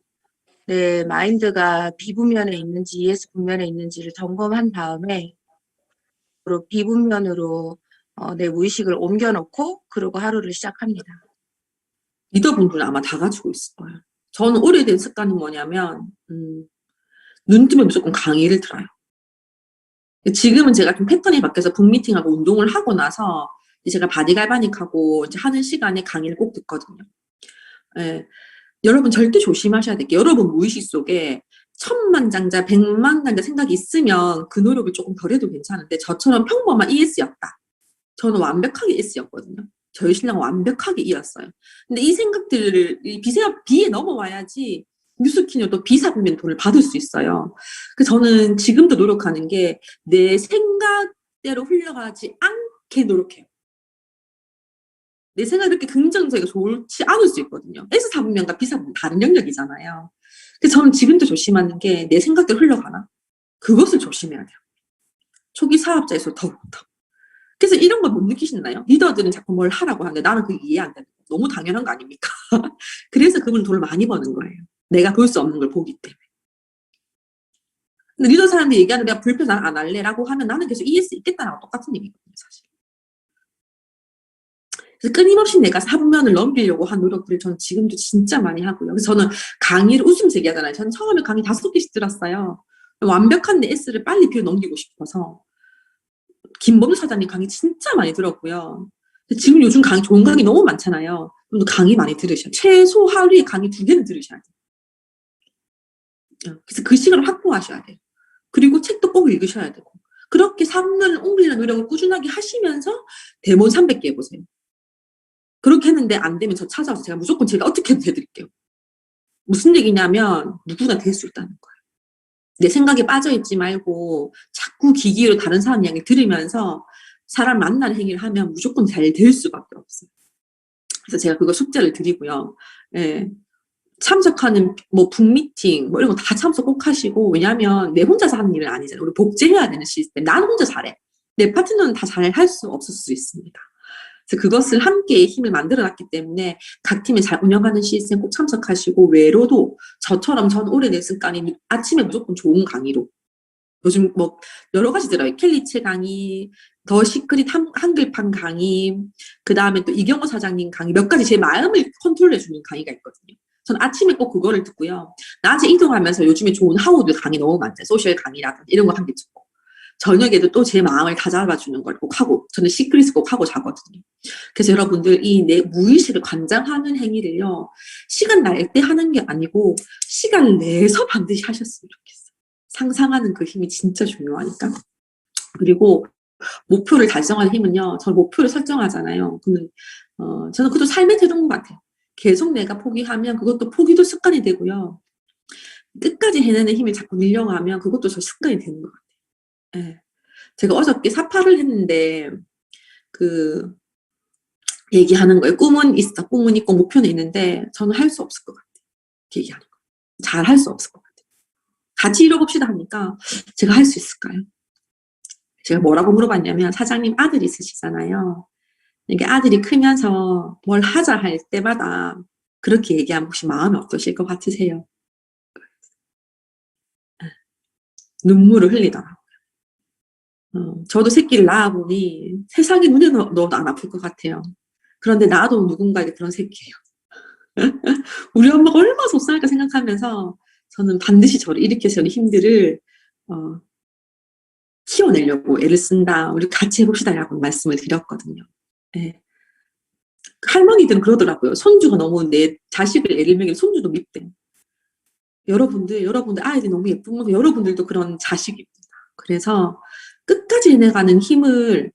내 마인드가 B 분면에 있는지 ES 분면에 있는지를 점검한 다음에 B 분면으로 내 무의식을 옮겨 놓고 그러고 하루를 시작합니다. 리더분들은 아마 다 가지고 있을 거예요. 저는 오래된 습관은 뭐냐면 눈 뜨면 무조건 강의를 들어요. 지금은 제가 좀 패턴이 바뀌어서 북미팅하고 운동을 하고 나서 제가 바디갈바닉하고 이제 하는 시간에 강의를 꼭 듣거든요. 예. 여러분 절대 조심하셔야 될 게, 여러분 무의식 속에 천만장자, 백만장자 생각이 있으면 그 노력을 조금 덜 해도 괜찮은데, 저처럼 평범한 ES였다. 저는 완벽하게 S였거든요. 저희 신랑은 완벽하게 E였어요. 근데 이 생각들을 B에 넘어와야지 뉴스키는 또 B사분면 돈을 받을 수 있어요. 그래서 저는 지금도 노력하는 게 내 생각대로 흘러가지 않게 노력해요. 내 생각이 그렇게 긍정적이고 좋지 않을 수 있거든요. S사분면과 B사분면 다른 영역이잖아요. 그래서 저는 지금도 조심하는 게 내 생각대로 흘러가나? 그것을 조심해야 돼요. 초기 사업자에서 더욱더. 그래서 이런 걸 못 느끼시나요? 리더들은 자꾸 뭘 하라고 하는데 나는 그게 이해 안 되는 거예요. 너무 당연한 거 아닙니까? 그래서 그분은 돈을 많이 버는 거예요. 내가 볼 수 없는 걸 보기 때문에. 근데 리더 사람들이 얘기하는 내가 불편 안 할래라고 하면 나는 계속 ES 있겠다라고 똑같은 얘기거든요, 사실. 그래서 끊임없이 내가 사분면을 넘기려고 한 노력들을 저는 지금도 진짜 많이 하고요. 그래서 저는 강의를 웃으면서 얘기하잖아요. 저는 처음에 강의 5개씩 들었어요. 완벽한 내 S를 빨리 비워 넘기고 싶어서. 김범수 사장님 강의 진짜 많이 들었고요. 지금 요즘 좋은 강의 너무 많잖아요. 그럼 강의 많이 들으셔야 돼요. 최소 하루에 강의 2개는 들으셔야 돼요. 그래서 그 시간을 확보하셔야 돼요. 그리고 책도 꼭 읽으셔야 되고. 그렇게 3년을 옮기려는 노력을 꾸준하게 하시면서 대본 300개 해보세요. 그렇게 했는데 안 되면 저 찾아와서 제가 어떻게든 해드릴게요. 무슨 얘기냐면 누구나 될 수 있다는 거예요. 내 생각에 빠져있지 말고 자꾸 기기로 다른 사람 이야기 들으면서 사람 만나는 행위를 하면 무조건 잘 될 수밖에 없어요. 그래서 제가 그거 숙제를 드리고요. 예. 참석하는 북미팅 이런 거 다 참석 꼭 하시고, 왜냐하면 내 혼자서 하는 일은 아니잖아요. 우리 복제해야 되는 시스템. 나는 혼자 잘해. 내 파트너는 다 잘 할 수 없을 수 있습니다. 그래서 그것을 함께 힘을 만들어놨기 때문에 각 팀이 잘 운영하는 시스템 꼭 참석하시고, 외로도 저처럼 전 오래된 습관이 아침에 무조건 좋은 강의로, 요즘 여러 가지 들어요. 켈리체 강의, 더 시크릿 한글판 강의, 그 다음에 또 이경호 사장님 강의, 몇 가지 제 마음을 컨트롤해주는 강의가 있거든요. 전 아침에 꼭 그거를 듣고요. 낮에 이동하면서 요즘에 좋은 하우드 강의 너무 많잖아요. 소셜 강의라든지 이런 거 한 개 듣고. 저녁에도 또 제 마음을 다잡아주는 걸 꼭 하고, 저는 시크릿 꼭 하고 자거든요. 그래서 여러분들 이 내 무의식을 관장하는 행위를요, 시간 날 때 하는 게 아니고 시간 내서 반드시 하셨으면 좋겠어요. 상상하는 그 힘이 진짜 중요하니까. 그리고 목표를 달성하는 힘은요, 저는 목표를 설정하잖아요. 그러면 저는 그것도 삶의 태도인 것 같아요. 계속 내가 포기하면 그것도 포기도 습관이 되고요. 끝까지 해내는 힘을 자꾸 늘려가면 그것도 저 습관이 되는 것 같아요. 예. 제가 어저께 사파를 했는데 얘기하는 거예요. 꿈은 있어. 꿈은 있고 목표는 있는데 저는 할 수 없을 것 같아요. 얘기하는 거예요. 잘 할 수 없을 것 같아요. 같이 이뤄봅시다 하니까 제가 할 수 있을까요? 제가 뭐라고 물어봤냐면 사장님 아들 있으시잖아요. 이게 아들이 크면서 뭘 하자 할 때마다 그렇게 얘기하면 혹시 마음이 어떠실 것 같으세요? 눈물을 흘리더라고요. 저도 새끼를 낳아보니 세상에 눈에 넣어도 안 아플 것 같아요. 그런데 나도 누군가에게 그런 새끼예요. 우리 엄마가 얼마나 속상할까 생각하면서 저는 반드시 저를 일으켜서 힘들을 키워내려고 애를 쓴다. 우리 같이 해봅시다. 라고 말씀을 드렸거든요. 네. 할머니들은 그러더라고요. 손주가 너무 내 자식을 애를 먹이는 손주도 밉대. 여러분들 아이들이 너무 예쁜 만큼 여러분들도 그런 자식입니다. 그래서 끝까지 해내가는 힘을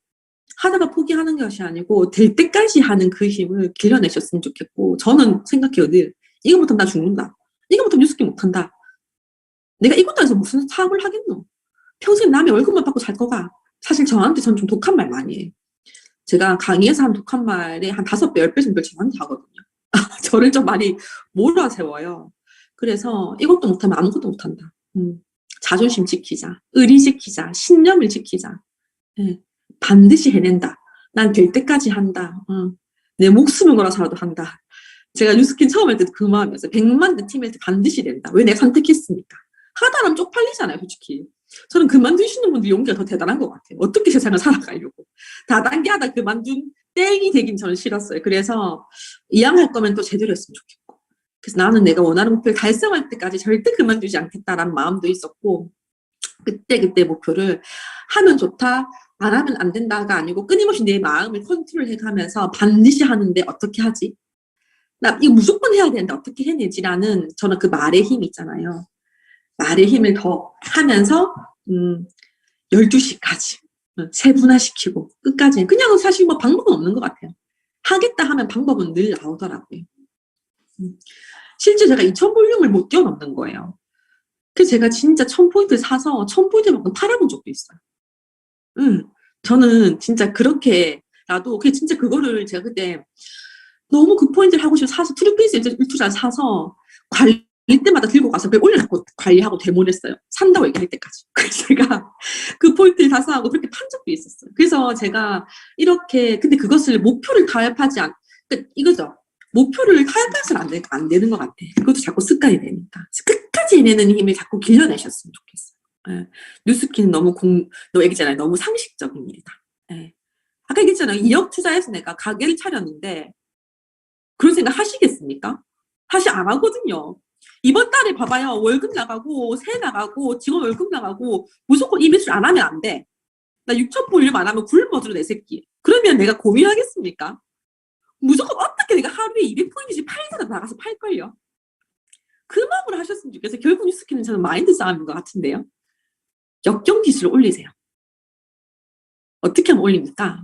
하다가 포기하는 것이 아니고 될 때까지 하는 그 힘을 길러내셨으면 좋겠고 저는 생각해요. 늘 이거 못하면 나 죽는다. 이거 못하면 뉴스키 못한다. 내가 이것도 해서 무슨 사업을 하겠노. 평생 남의 월급만 받고 살 거가. 사실 저한테 전 좀 독한 말 많이 해요. 제가 강의에서 한 독한 말에 한 5배, 10배 정도 저한테 하거든요. 저를 좀 많이 몰아세워요. 그래서 이것도 못하면 아무것도 못한다. 자존심 지키자. 의리 지키자. 신념을 지키자. 네. 반드시 해낸다. 난 될 때까지 한다. 내 목숨을 걸어서라도 한다. 제가 뉴스킨 처음 할 때도 그 마음이었어요. 100만 대 팀일 때 반드시 된다. 왜 내가 선택했으니까. 하다 보면 쪽팔리잖아요, 솔직히. 저는 그만두시는 분들 용기가 더 대단한 것 같아요. 어떻게 세상을 살아가려고. 다단계 하다 그만둔 땡이 되긴 저는 싫었어요. 그래서 이왕할 거면 또 제대로 했으면 좋겠고. 그래서 나는 내가 원하는 목표를 달성할 때까지 절대 그만두지 않겠다라는 마음도 있었고 그때 목표를 하면 좋다, 안 하면 안 된다가 아니고 끊임없이 내 마음을 컨트롤해가면서 반드시 하는데 어떻게 하지? 나 이거 무조건 해야 되는데 어떻게 해내지라는 저는 그 말의 힘 있잖아요. 말의 힘을 더 하면서 12시까지 세분화시키고 끝까지 그냥 사실 뭐 방법은 없는 것 같아요. 하겠다 하면 방법은 늘 나오더라고요. 실제 제가 2000볼륨을 못 뛰어넘는 거예요. 그래서 제가 진짜 1000포인트 사서 1000포인트만큼 팔아본 적도 있어요. 저는 진짜 그렇게라도 그게 진짜 그거를 제가 그때 너무 그 포인트를 하고 싶어서 사서 트루페이스 일투자 사서 관리 때마다 들고 가서 그걸 올려놓고 관리하고 데모냈어요. 산다고 얘기할 때까지. 그래서 제가 그 포인트를 달성하고 그렇게 판 적도 있었어요. 그래서 제가 이렇게 근데 그것을 목표를 타협하지 않 그러니까 이거죠. 목표를 타협해서는 안 되는 것 같아. 그것도 자꾸 습관이 되니까. 끝까지 해내는 힘을 자꾸 길러내셨으면 좋겠어요. 예. 뉴스키는 너무 너 얘기잖아요. 너무 상식적인 일이다. 예. 아까 얘기했잖아요. 2억 투자해서 내가 가게를 차렸는데 그런 생각 하시겠습니까? 사실 안 하거든요. 이번 달에 봐봐요. 월급 나가고 세 나가고 직원 월급 나가고 무조건 이 매출 안 하면 안 돼. 나 6,000볼륨 안 하면 굶어들어 내 새끼. 그러면 내가 고민하겠습니까? 무조건 어떻게 내가 하루에 200포인트씩 팔더라도 나가서 팔걸요. 그 마음으로 하셨으면 좋겠어요. 결국 뉴스키는 저는 마인드 싸움인 것 같은데요. 역경 지수를 올리세요. 어떻게 하면 올립니까?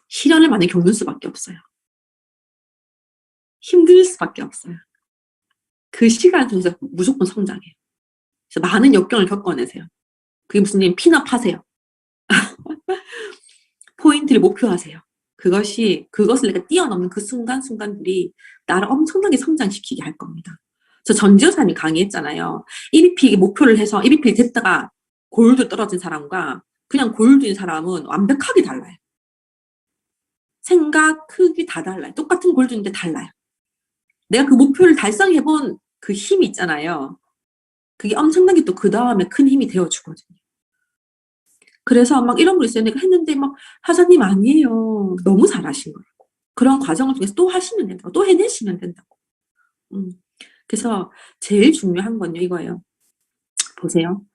시련을 많이 겪는 수밖에 없어요. 힘들 수밖에 없어요. 그 시간 중에서 무조건 성장해요. 그래서 많은 역경을 겪어내세요. 그게 무슨 일 핀업 하세요. 포인트를 목표하세요. 그것을 내가 뛰어넘는 그 순간순간들이 나를 엄청나게 성장시키게 할 겁니다. 저 전지여사님이 강의했잖아요. 1위픽 목표를 해서 1위픽 됐다가 골드 떨어진 사람과 그냥 골드인 사람은 완벽하게 달라요. 생각, 크기 다 달라요. 똑같은 골드인데 달라요. 내가 그 목표를 달성해본 그 힘이 있잖아요. 그게 엄청나게 또 그 다음에 큰 힘이 되어주거든요. 그래서 막 이런 거 있어요. 내가 했는데 막 사장님 아니에요. 너무 잘하신 거라고. 그런 과정을 통해서 또 하시면 된다고. 또 해내시면 된다고. 그래서 제일 중요한 건요 이거예요. 보세요.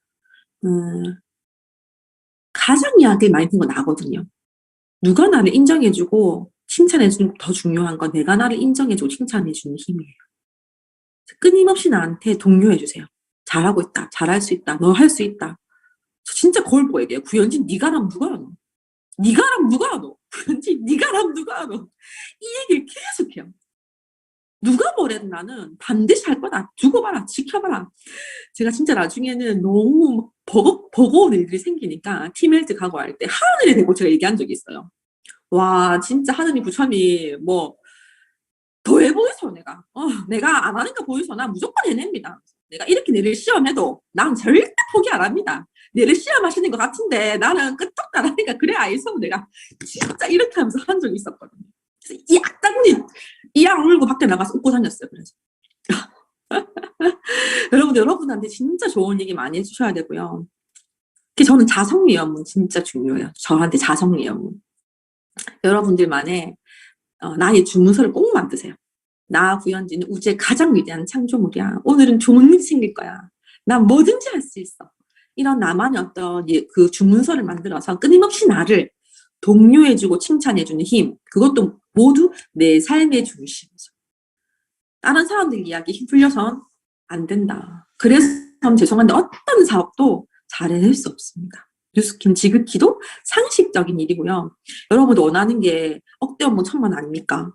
가장 이야기 많이 듣는 건 나거든요. 누가 나를 인정해주고 칭찬해주는 더 중요한 건 내가 나를 인정해주고 칭찬해주는 힘이에요. 끊임없이 나한테 독려해주세요. 잘하고 있다. 잘할 수 있다. 너 할 수 있다. 저 진짜 거울 보고 얘기해요. 구현진 네가라면 누가 하노? 네가라면 누가 하노? 구현진 네가라면 누가 하노? 이 얘기를 계속해요. 누가 뭐래도 나는 반드시 할 거다. 두고 봐라. 지켜봐라. 제가 진짜 나중에는 너무 버거운 일들이 생기니까 팀헬스 가고 할 때 하늘에 대고 제가 얘기한 적이 있어요. 와, 진짜 하느님 부처님, 뭐, 더 해보이소, 내가. 내가 안 하는 거 보이소. 나 무조건 해냅니다. 내가 이렇게 내를 시험해도 난 절대 포기 안 합니다. 내를 시험하시는 것 같은데 나는 끄떡도 안 하니까 그래, 알소. 내가 진짜 이렇게 하면서 한 적이 있었거든요. 그래서 이 악당이 이악 물고 밖에 나가서 웃고 다녔어요. 그래서. 여러분한테 진짜 좋은 얘기 많이 해주셔야 되고요. 저는 자성리언문 진짜 중요해요. 저한테 자성리언문. 여러분들만의 나의 주문서를 꼭 만드세요. 나 구현진은 우주의 가장 위대한 창조물이야. 오늘은 좋은 일이 생길 거야. 난 뭐든지 할 수 있어. 이런 나만의 어떤 그 주문서를 만들어서 끊임없이 나를 독려해주고 칭찬해주는 힘. 그것도 모두 내 삶의 중심이죠. 다른 사람들 이야기 힘풀려선 안 된다. 그래서 죄송한데 어떤 사업도 잘해낼 수 없습니다. 뉴스킴 지극히도 상식적인 일이고요. 여러분도 원하는 게 억대 업무 1,000만 아닙니까?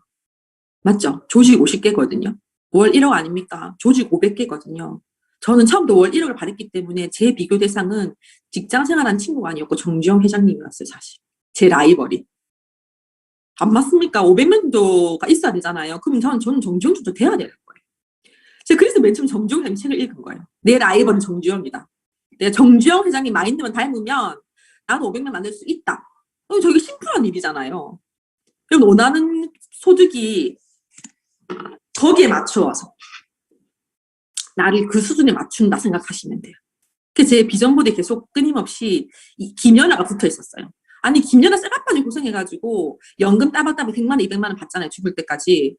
맞죠? 조직 50개거든요. 월 1억 아닙니까? 조직 500개거든요. 저는 처음부터 월 1억을 받았기 때문에 제 비교 대상은 직장 생활한 친구가 아니었고 정주영 회장님이었어요, 사실. 제 라이벌이. 안 맞습니까? 500명도가 있어야 되잖아요. 그럼 저는 정주영 정도 돼야 되는 거예요. 제가 그래서 맨 처음 정주영 회장님 책을 읽은 거예요. 내 라이벌은 정주영이다. 내가 정주영 회장님 마인드만 닮으면 나도 500명 만들 수 있다. 저게 심플한 일이잖아요. 그럼 원하는 소득이 거기에 맞추어서 나를 그 수준에 맞춘다 생각하시면 돼요. 그래서 제 비전보드에 계속 끊임없이 이 김연아가 붙어 있었어요. 아니, 김연아 쇠가빠니 고생해가지고 연금 따박따박 100만 원, 200만 원 받잖아요. 죽을 때까지.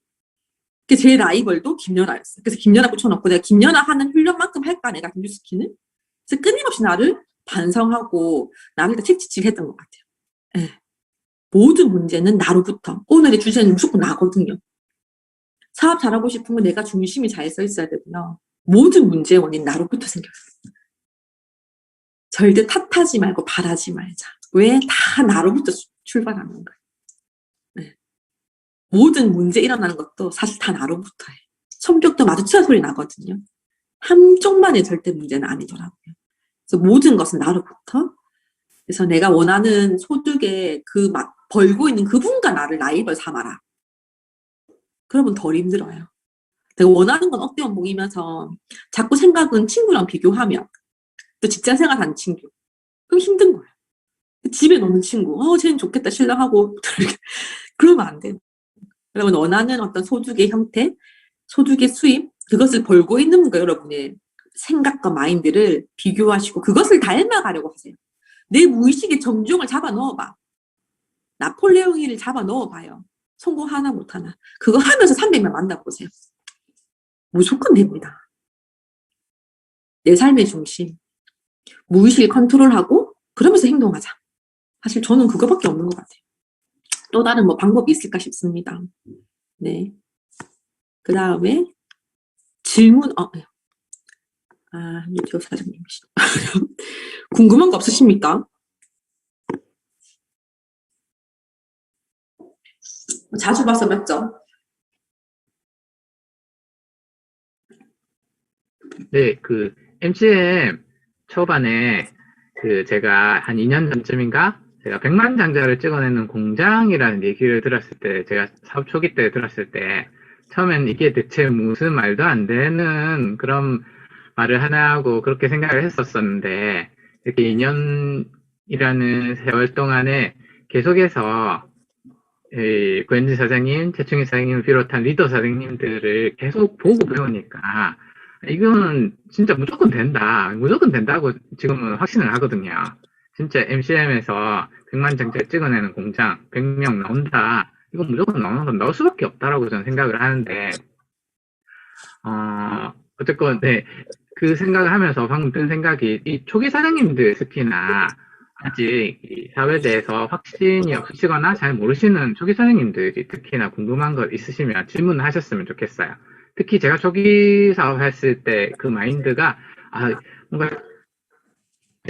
제 라이벌도 김연아였어요. 그래서 김연아 붙여놓고 내가 김연아 하는 훈련만큼 할까, 내가 뉴스키는? 그래서 끊임없이 나를 반성하고 나를 채찍질했던 것 같아요. 네. 모든 문제는 나로부터. 오늘의 주제는 무조건 나거든요. 사업 잘하고 싶으면 내가 중심이 잘 서 있어야 되고요. 모든 문제의 원인 나로부터 생겨요. 절대 탓하지 말고 바라지 말자. 왜? 다 나로부터 출발하는 거예요. 네. 모든 문제 일어나는 것도 사실 다 나로부터 해요. 성격도 마주쳐야 소리 나거든요. 한쪽만의 절대 문제는 아니더라고요. 그래서 모든 것은 나로부터. 그래서 내가 원하는 소득에 벌고 있는 그분과 나를 라이벌 삼아라. 그러면 덜 힘들어요. 내가 원하는 건 억대 연봉이면서 자꾸 생각은 친구랑 비교하면, 또 직장 생활하는 친구, 그럼 힘든 거예요. 집에 노는 친구, 쟤는 좋겠다 신랑하고 그러면 안 돼요. 여러분 원하는 어떤 소득의 형태, 소득의 수입, 그것을 벌고 있는 분과 여러분의 생각과 마인드를 비교하시고 그것을 닮아가려고 하세요. 내 무의식에 정중을 잡아 넣어봐. 나폴레옹 힐을 잡아 넣어봐요. 성공 하나 못하나. 그거 하면서 300명 만나보세요. 무조건 됩니다. 내 삶의 중심. 무의식을 컨트롤하고 그러면서 행동하자. 사실 저는 그거밖에 없는 것 같아요. 또 다른 뭐 방법이 있을까 싶습니다. 네. 그 다음에 질문, 유튜브 사장님. 궁금한 거 없으십니까? 자주 봐서 맞죠? 네, 그 MCM 초반에 제가 한 2년 전쯤인가 제가 100만 장자를 찍어내는 공장이라는 얘기를 들었을 때, 제가 사업 초기 때 들었을 때 처음엔 이게 대체 무슨 말도 안 되는 그런 말을 하나하고 그렇게 생각을 했었었는데, 이렇게 2년이라는 세월 동안에 계속해서 구현진 사장님, 최충희 사장님을 비롯한 리더 사장님들을 계속 보고 배우니까 이거는 진짜 무조건 된다. 무조건 된다고 지금은 확신을 하거든요. 진짜 MCM에서 100만 장자를 찍어내는 공장, 100명 나온다. 이건 무조건 나올 수밖에 없다라고 저는 생각을 하는데, 어쨌건, 네. 그 생각을 하면서 방금 든 생각이, 이 초기 사장님들 특히나 아직 이 사회에 대해서 확신이 없으시거나 잘 모르시는 초기 사장님들이 특히나 궁금한 거 있으시면 질문을 하셨으면 좋겠어요. 특히 제가 초기 사업 했을 때 그 마인드가, 뭔가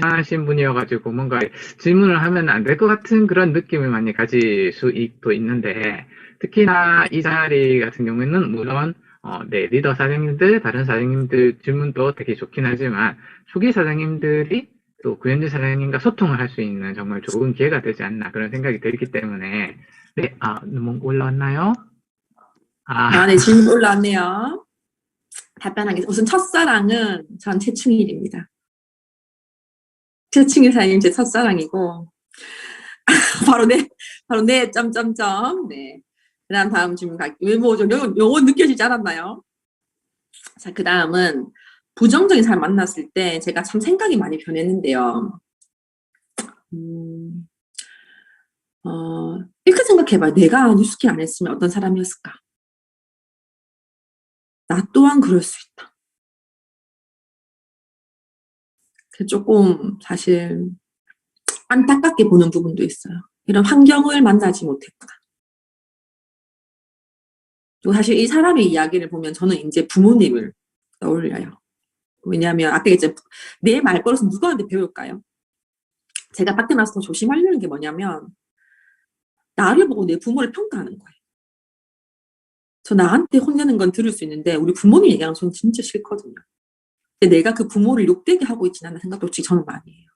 하신 분이어가지고 뭔가 질문을 하면 안 될 것 같은 그런 느낌을 많이 가질 수도 있는데, 특히나 이 자리 같은 경우에는 물론 네, 리더 사장님들, 다른 사장님들 질문도 되게 좋긴 하지만 초기 사장님들이 또 구현진 사장님과 소통을 할 수 있는 정말 좋은 기회가 되지 않나 그런 생각이 들기 때문에 네, 뭐 올라왔나요? 네, 질문 올라왔네요. 답변하겠습니다. 우선 첫사랑은 전 최충일입니다. 최충일 사장님 제 첫사랑이고 바로 내 점점점. 네. 그다음 다음 질문 갈게요. 왜 뭐죠? 요거 느껴지지 않았나요? 자, 그다음은 부정적인 사람 만났을 때 제가 참 생각이 많이 변했는데요. 이렇게 생각해봐요. 내가 뉴스킬 안 했으면 어떤 사람이었을까? 나 또한 그럴 수 있다. 조금 사실 안타깝게 보는 부분도 있어요. 이런 환경을 만나지 못했구나. 그리고 사실 이 사람의 이야기를 보면 저는 이제 부모님을 떠올려요. 왜냐하면 아까 얘기했잖아요. 내 말버릇은 누구한테 배울까요? 제가 밖에 나서 더 조심하려는 게 뭐냐면 나를 보고 내 부모를 평가하는 거예요. 저 나한테 혼내는 건 들을 수 있는데 우리 부모님 얘기하는 건 저는 진짜 싫거든요. 근데 내가 그 부모를 욕되게 하고 있지는 않은 생각도 솔직히 저는 많이 해요.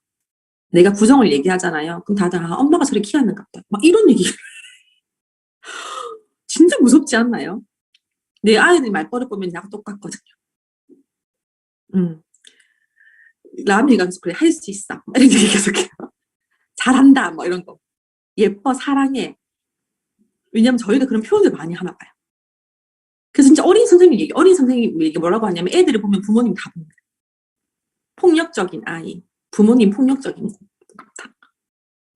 내가 부정을 얘기하잖아요. 그럼 다들 엄마가 저를 키웠는갑다. 막 이런 얘기 진짜 무섭지 않나요? 내 아이들 말버릇 보면 나랑 똑같거든요. 남이 가면서 그래 할 수 있어. 이런 얘기 계속해요. 잘한다. 뭐 이런 거. 예뻐 사랑해. 왜냐면 저희가 그런 표현을 많이 하나 봐요. 그래서 진짜 어린 선생님 얘기 뭐라고 하냐면 애들을 보면 부모님 다 봅니다. 폭력적인 아이, 부모님 폭력적인 것 같다.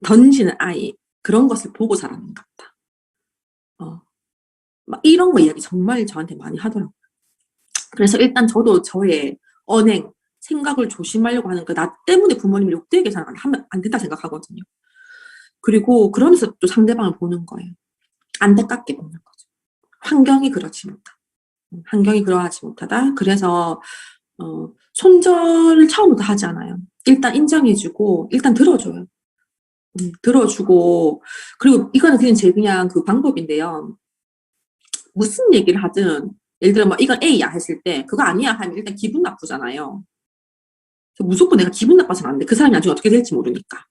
던지는 아이, 그런 것을 보고 자라는 것 같다. 막 이런 거 이야기 정말 저한테 많이 하더라고요. 그래서 일단 저도 저의 언행, 생각을 조심하려고 하는 거, 나 때문에 부모님을 욕되게 하면 안 된다 생각하거든요. 그리고 그러면서 또 상대방을 보는 거예요. 안타깝게 보는 거죠. 환경이 그렇지 못하다. 환경이 그러하지 못하다. 그래서 손절을 처음부터 하지 않아요. 일단 인정해주고 일단 들어줘요. 들어주고 그리고 이거는 그냥 그 방법인데요. 무슨 얘기를 하든 예를 들어 뭐 이건 A야 했을 때 그거 아니야 하면 일단 기분 나쁘잖아요. 무조건 내가 기분 나빠서는 안 돼. 그 사람이 나중에 어떻게 될지 모르니까.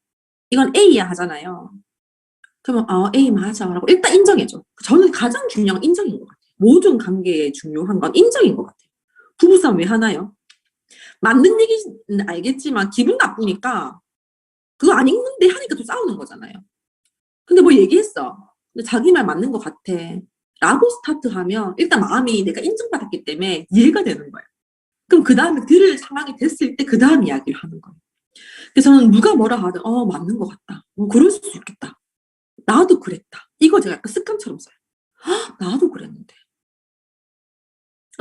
이건 A야 하잖아요. 그러면 A 맞아 라고 일단 인정해줘. 저는 가장 중요한 건 인정인 것 같아요. 모든 관계에 중요한 건 인정인 것 같아요. 부부싸움 왜 하나요? 맞는 얘기는 알겠지만 기분 나쁘니까 그거 아닌데 하니까 또 싸우는 거잖아요. 근데 뭐 얘기했어. 근데 자기 말 맞는 것 같아. 라고 스타트하면 일단 마음이 내가 인정받았기 때문에 이해가 되는 거예요. 그럼 그 다음에 들을 상황이 됐을 때 그 다음 이야기를 하는 거예요. 그래서 저는 누가 뭐라 하든 맞는 것 같다. 그럴 수 있겠다. 나도 그랬다. 이거 제가 약간 습관처럼 써요. 나도 그랬는데.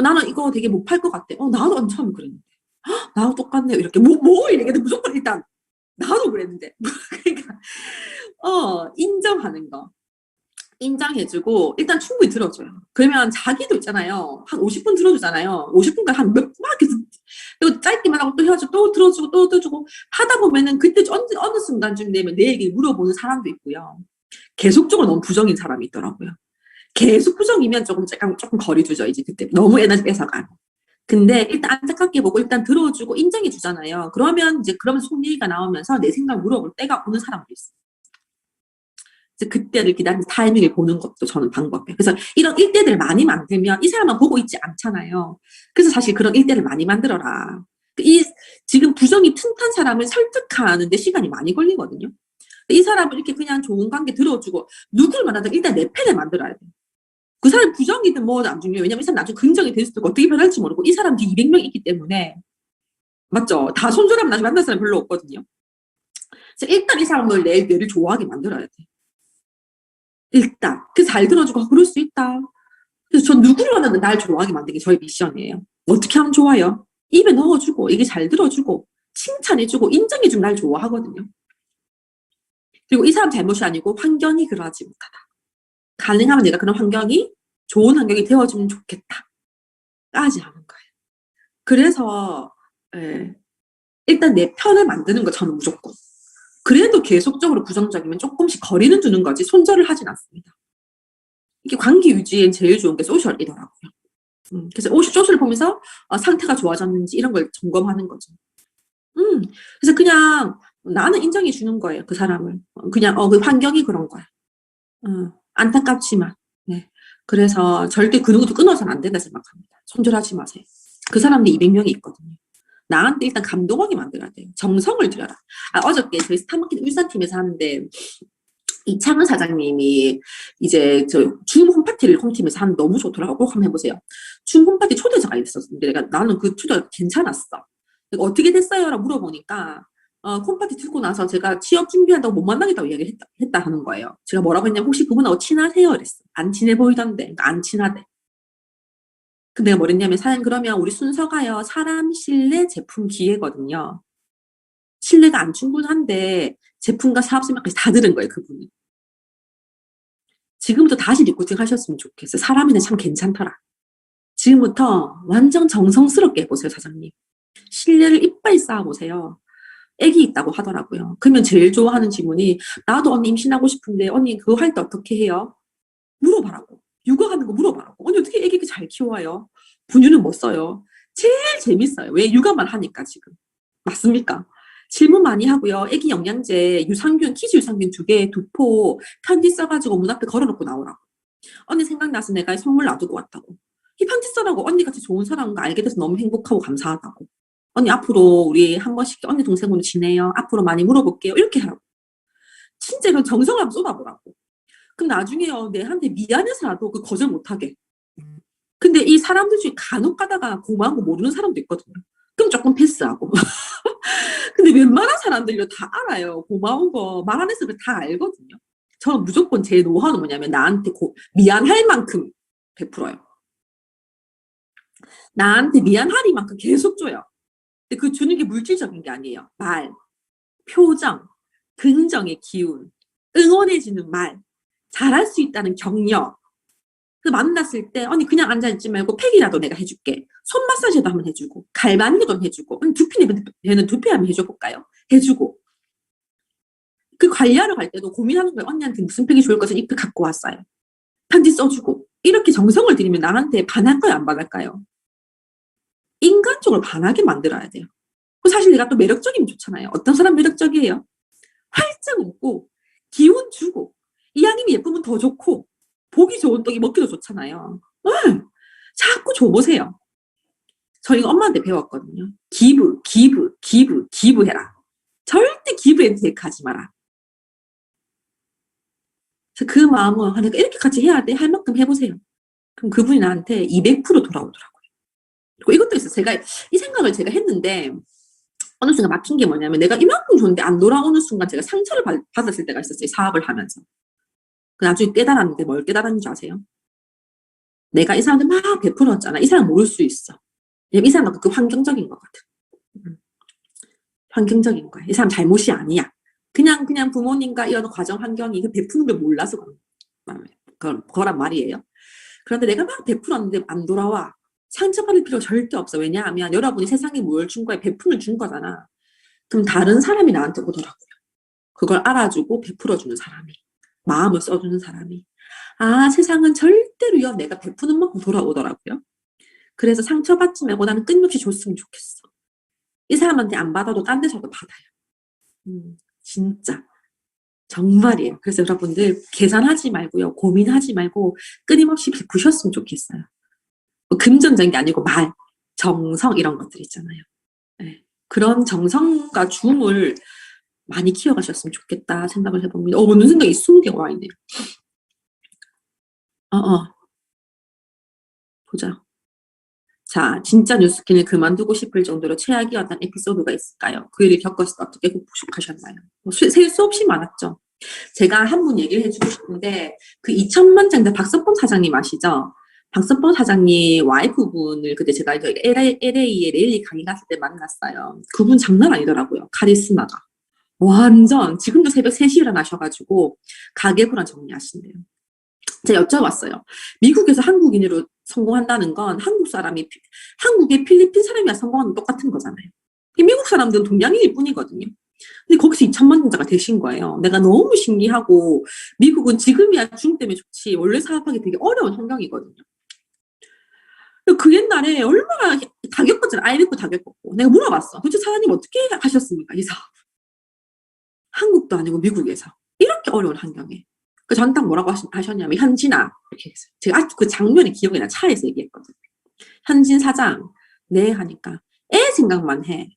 나는 이거 되게 못 팔 것 같아. 나도 처음에 그랬는데. 나도 똑같네요. 이렇게 뭘 얘기해도 무조건 일단 나도 그랬는데. 그러니까 인정하는 거. 인정해주고 일단 충분히 들어줘요. 그러면 자기도 있잖아요. 한 50분 들어주잖아요. 50분간 한 막 이렇게 그리고 짧게만 하고 또 헤어지고 또 들어주고 또 들어주고 하다 보면은 그때 어느 순간쯤 되면 내 얘기를 물어보는 사람도 있고요. 계속적으로 너무 부정인 사람이 있더라고요. 계속 부정이면 조금 거리 두죠. 이제 그때 너무 에너지 뺏어가. 근데 일단 안타깝게 보고 일단 들어주고 인정해 주잖아요. 그러면 이제 그러면서 속 얘기가 나오면서 내 생각을 물어볼 때가 오는 사람도 있어요. 그때를 기다리는 타이밍을 보는 것도 저는 방법이에요. 그래서 이런 일대들을 많이 만들면 이 사람만 보고 있지 않잖아요. 그래서 사실 그런 일대를 많이 만들어라. 지금 부정이 튼튼 사람을 설득하는데 시간이 많이 걸리거든요. 이 사람을 이렇게 그냥 좋은 관계 들어주고 누굴 만나든 일단 내 편을 만들어야 돼요. 그 사람 부정이든 뭐든 안 중요해요. 왜냐면 이 사람 나중에 긍정이 될 수도 있고 어떻게 변할지 모르고 이 사람 뒤에 200명 있기 때문에 맞죠? 다 손절하면 나중에 만날 사람 별로 없거든요. 그래서 일단 이 사람을 뇌를 좋아하게 만들어야 돼. 일단 잘 들어주고 그럴 수 있다. 그래서 전 누구를 만나든 날 좋아하게 만드는 게 저의 미션이에요. 어떻게 하면 좋아요? 입에 넣어주고 이게 잘 들어주고 칭찬해주고 인정해주면 날 좋아하거든요. 그리고 이 사람 잘못이 아니고 환경이 그러하지 못하다. 가능하면 내가 그런 환경이 좋은 환경이 되어주면 좋겠다. 까지 하는 거예요. 그래서 일단 내 편을 만드는 거 저는 무조건. 그래도 계속적으로 부정적이면 조금씩 거리는 두는 거지 손절을 하진 않습니다. 이게 관계 유지엔 제일 좋은 게 소셜이더라고요. 그래서 소셜을 보면서 상태가 좋아졌는지 이런 걸 점검하는 거죠. 그래서 그냥 나는 인정해 주는 거예요, 그 사람을. 그냥, 그 환경이 그런 거야. 안타깝지만. 네. 그래서 절대 그 누구도 끊어서는 안 된다 생각합니다. 손절하지 마세요. 그 사람들 200명이 있거든요. 나한테 일단 감동하게 만들어야 돼요. 정성을 들여라. 어저께 저희 스타마켓 울산팀에서 하는데, 이창은 사장님이 이제 줌 홈파티를 홈팀에서 하는 너무 좋더라고. 꼭 한번 해보세요. 줌 홈파티 초대자가 있었는데 나는 그 초대가 괜찮았어. 내가 어떻게 됐어요? 라고 물어보니까 홈파티 듣고 나서 제가 취업 준비한다고 못 만나겠다고 이야기를 했다 하는 거예요. 제가 뭐라고 했냐면 혹시 그분하고 친하세요? 그랬어. 안 친해 보이던데. 그러니까 안 친하대. 근데 내가 뭐랬냐면 사장님 그러면 우리 순서가요. 사람, 신뢰, 제품, 기회거든요. 신뢰가 안 충분한데 제품과 사업 설명까지 다 들은 거예요, 그분이. 지금부터 다시 리코팅 하셨으면 좋겠어요. 사람이는 참 괜찮더라. 지금부터 완전 정성스럽게 해보세요, 사장님. 신뢰를 이빨 쌓아보세요. 애기 있다고 하더라고요. 그러면 제일 좋아하는 질문이 나도 언니 임신하고 싶은데 언니 그거 할 때 어떻게 해요? 물어봐라고. 육아하는 거 물어봐라고. 언니 어떻게 애기 잘 키워요? 분유는 뭐 써요? 제일 재밌어요. 왜? 육아만 하니까 지금. 맞습니까? 질문 많이 하고요. 애기 영양제, 유산균, 키즈 유산균 2개, 2포 편지 써가지고 문 앞에 걸어놓고 나오라고. 언니 생각나서 내가 선물 놔두고 왔다고. 이 편지 써라고. 언니 같이 좋은 사람과 알게 돼서 너무 행복하고 감사하다고. 언니 앞으로 우리 한 번씩 언니 동생으로 지내요. 앞으로 많이 물어볼게요. 이렇게 하라고. 진짜 이런 정성을 한번 쏟아보라고. 그럼 나중에요. 내한테 미안해서라도 그 거절 못하게. 근데 이 사람들 중에 간혹 가다가 고마운 거 모르는 사람도 있거든요. 그럼 조금 패스하고. 근데 웬만한 사람들이 다 알아요. 고마운 거 말 안 해서 다 알거든요. 저는 무조건 제 노하우는 뭐냐면 나한테 미안할 만큼 베풀어요. 나한테 미안하리만큼 계속 줘요. 근데 그 주는 게 물질적인 게 아니에요. 말, 표정, 긍정의 기운, 응원해주는 말, 잘할 수 있다는 격려. 그 만났을 때 언니 그냥 앉아있지 말고 팩이라도 내가 해줄게. 손 마사지도 한번 해주고 갈바니도 해주고 언니 두피 내는 두피 한번 해줘볼까요? 해주고 그 관리하러 갈 때도 고민하는 거예요. 언니한테 무슨 팩이 좋을 것을 이렇게 갖고 왔어요. 편지 써주고 이렇게 정성을 들이면 나한테 반할까요? 안 반할까요? 인간적으로 반하게 만들어야 돼요. 사실 내가 또 매력적이면 좋잖아요. 어떤 사람 매력적이에요? 활짝 웃고 기운 주고 이왕이면 예쁘면 더 좋고 보기 좋은 떡이 먹기도 좋잖아요. 자꾸 줘보세요. 저희가 엄마한테 배웠거든요. 기부해라. 절대 기부에 대입하지 마라. 그래서 그 마음은 그러니까 이렇게 같이 해야 돼. 할 만큼 해보세요. 그럼 그분이 나한테 200% 돌아오더라고요. 그리고 이것도 있어요. 제가 이 생각을 제가 했는데 어느 순간 막힌 게 뭐냐면 내가 이만큼 줬는데 안 돌아오는 순간 제가 상처를 받았을 때가 있었어요. 사업을 하면서. 나중에 깨달았는데 뭘 깨달았는지 아세요? 내가 이 사람한테 막 베풀었잖아. 이 사람 모를 수 있어. 왜냐면 이 사람은 그 환경적인 거거든. 환경적인 거야. 이 사람 잘못이 아니야. 그냥 부모님과 이런 과정 환경이 그 베푸는 걸 몰라서 그거란 말이에요. 그런데 내가 막 베풀었는데 안 돌아와. 상처받을 필요가 절대 없어. 왜냐하면 여러분이 세상에 뭘 준 거야? 베품을 준 거잖아. 그럼 다른 사람이 나한테 오더라고요. 그걸 알아주고 베풀어주는 사람이. 마음을 써주는 사람이. 세상은 절대로요. 내가 베푸는 만큼 돌아오더라고요. 그래서 상처받지 말고 나는 끊임없이 줬으면 좋겠어. 이 사람한테 안 받아도 딴 데서도 받아요. 진짜. 정말이에요. 그래서 여러분들 계산하지 말고요. 고민하지 말고 끊임없이 베푸셨으면 좋겠어요. 금전적인 게 아니고 말, 정성 이런 것들 있잖아요. 네. 그런 정성과 줌을 많이 키워가셨으면 좋겠다 생각을 해봅니다. 무슨 생각이 20개가 와 있네요. 보자. 자, 진짜 뉴스킨을 그만두고 싶을 정도로 최악이었던 에피소드가 있을까요? 그 일을 겪었을 때 어떻게 극복하셨나요? 셀 수 없이 많았죠. 제가 한 분 얘기를 해주고 싶은데 그 2000만 장자 박석범 사장님 아시죠? 박석범 사장님 와이프분을 그때 제가 LA에 레일리 강의 갔을 때 만났어요. 그분 장난 아니더라고요. 카리스마가. 완전 지금도 새벽 3시에 일어나셔가지고 가계부랑 정리하신대요. 제가 여쭤봤어요. 미국에서 한국인으로 성공한다는 건 한국의 필리핀 사람이랑 성공하는 똑같은 거잖아요. 미국 사람들은 동양인일 뿐이거든요. 근데 거기서 2000만 장자가 되신 거예요. 내가 너무 신기하고 미국은 지금이야 중 때문에 좋지 원래 사업하기 되게 어려운 환경이거든요. 그 옛날에 얼마나 다 겪었잖아. IMF 다 겪었고. 내가 물어봤어. 도대체 사장님 어떻게 하셨습니까? 이 사업. 한국도 아니고 미국에서. 이렇게 어려운 환경에. 그 전 딱 뭐라고 하셨냐면, 현진아. 이렇게 했어요. 제가 아직도 그 장면이 기억이 나. 차에서 얘기했거든. 현진 사장. 네. 하니까. 애 생각만 해.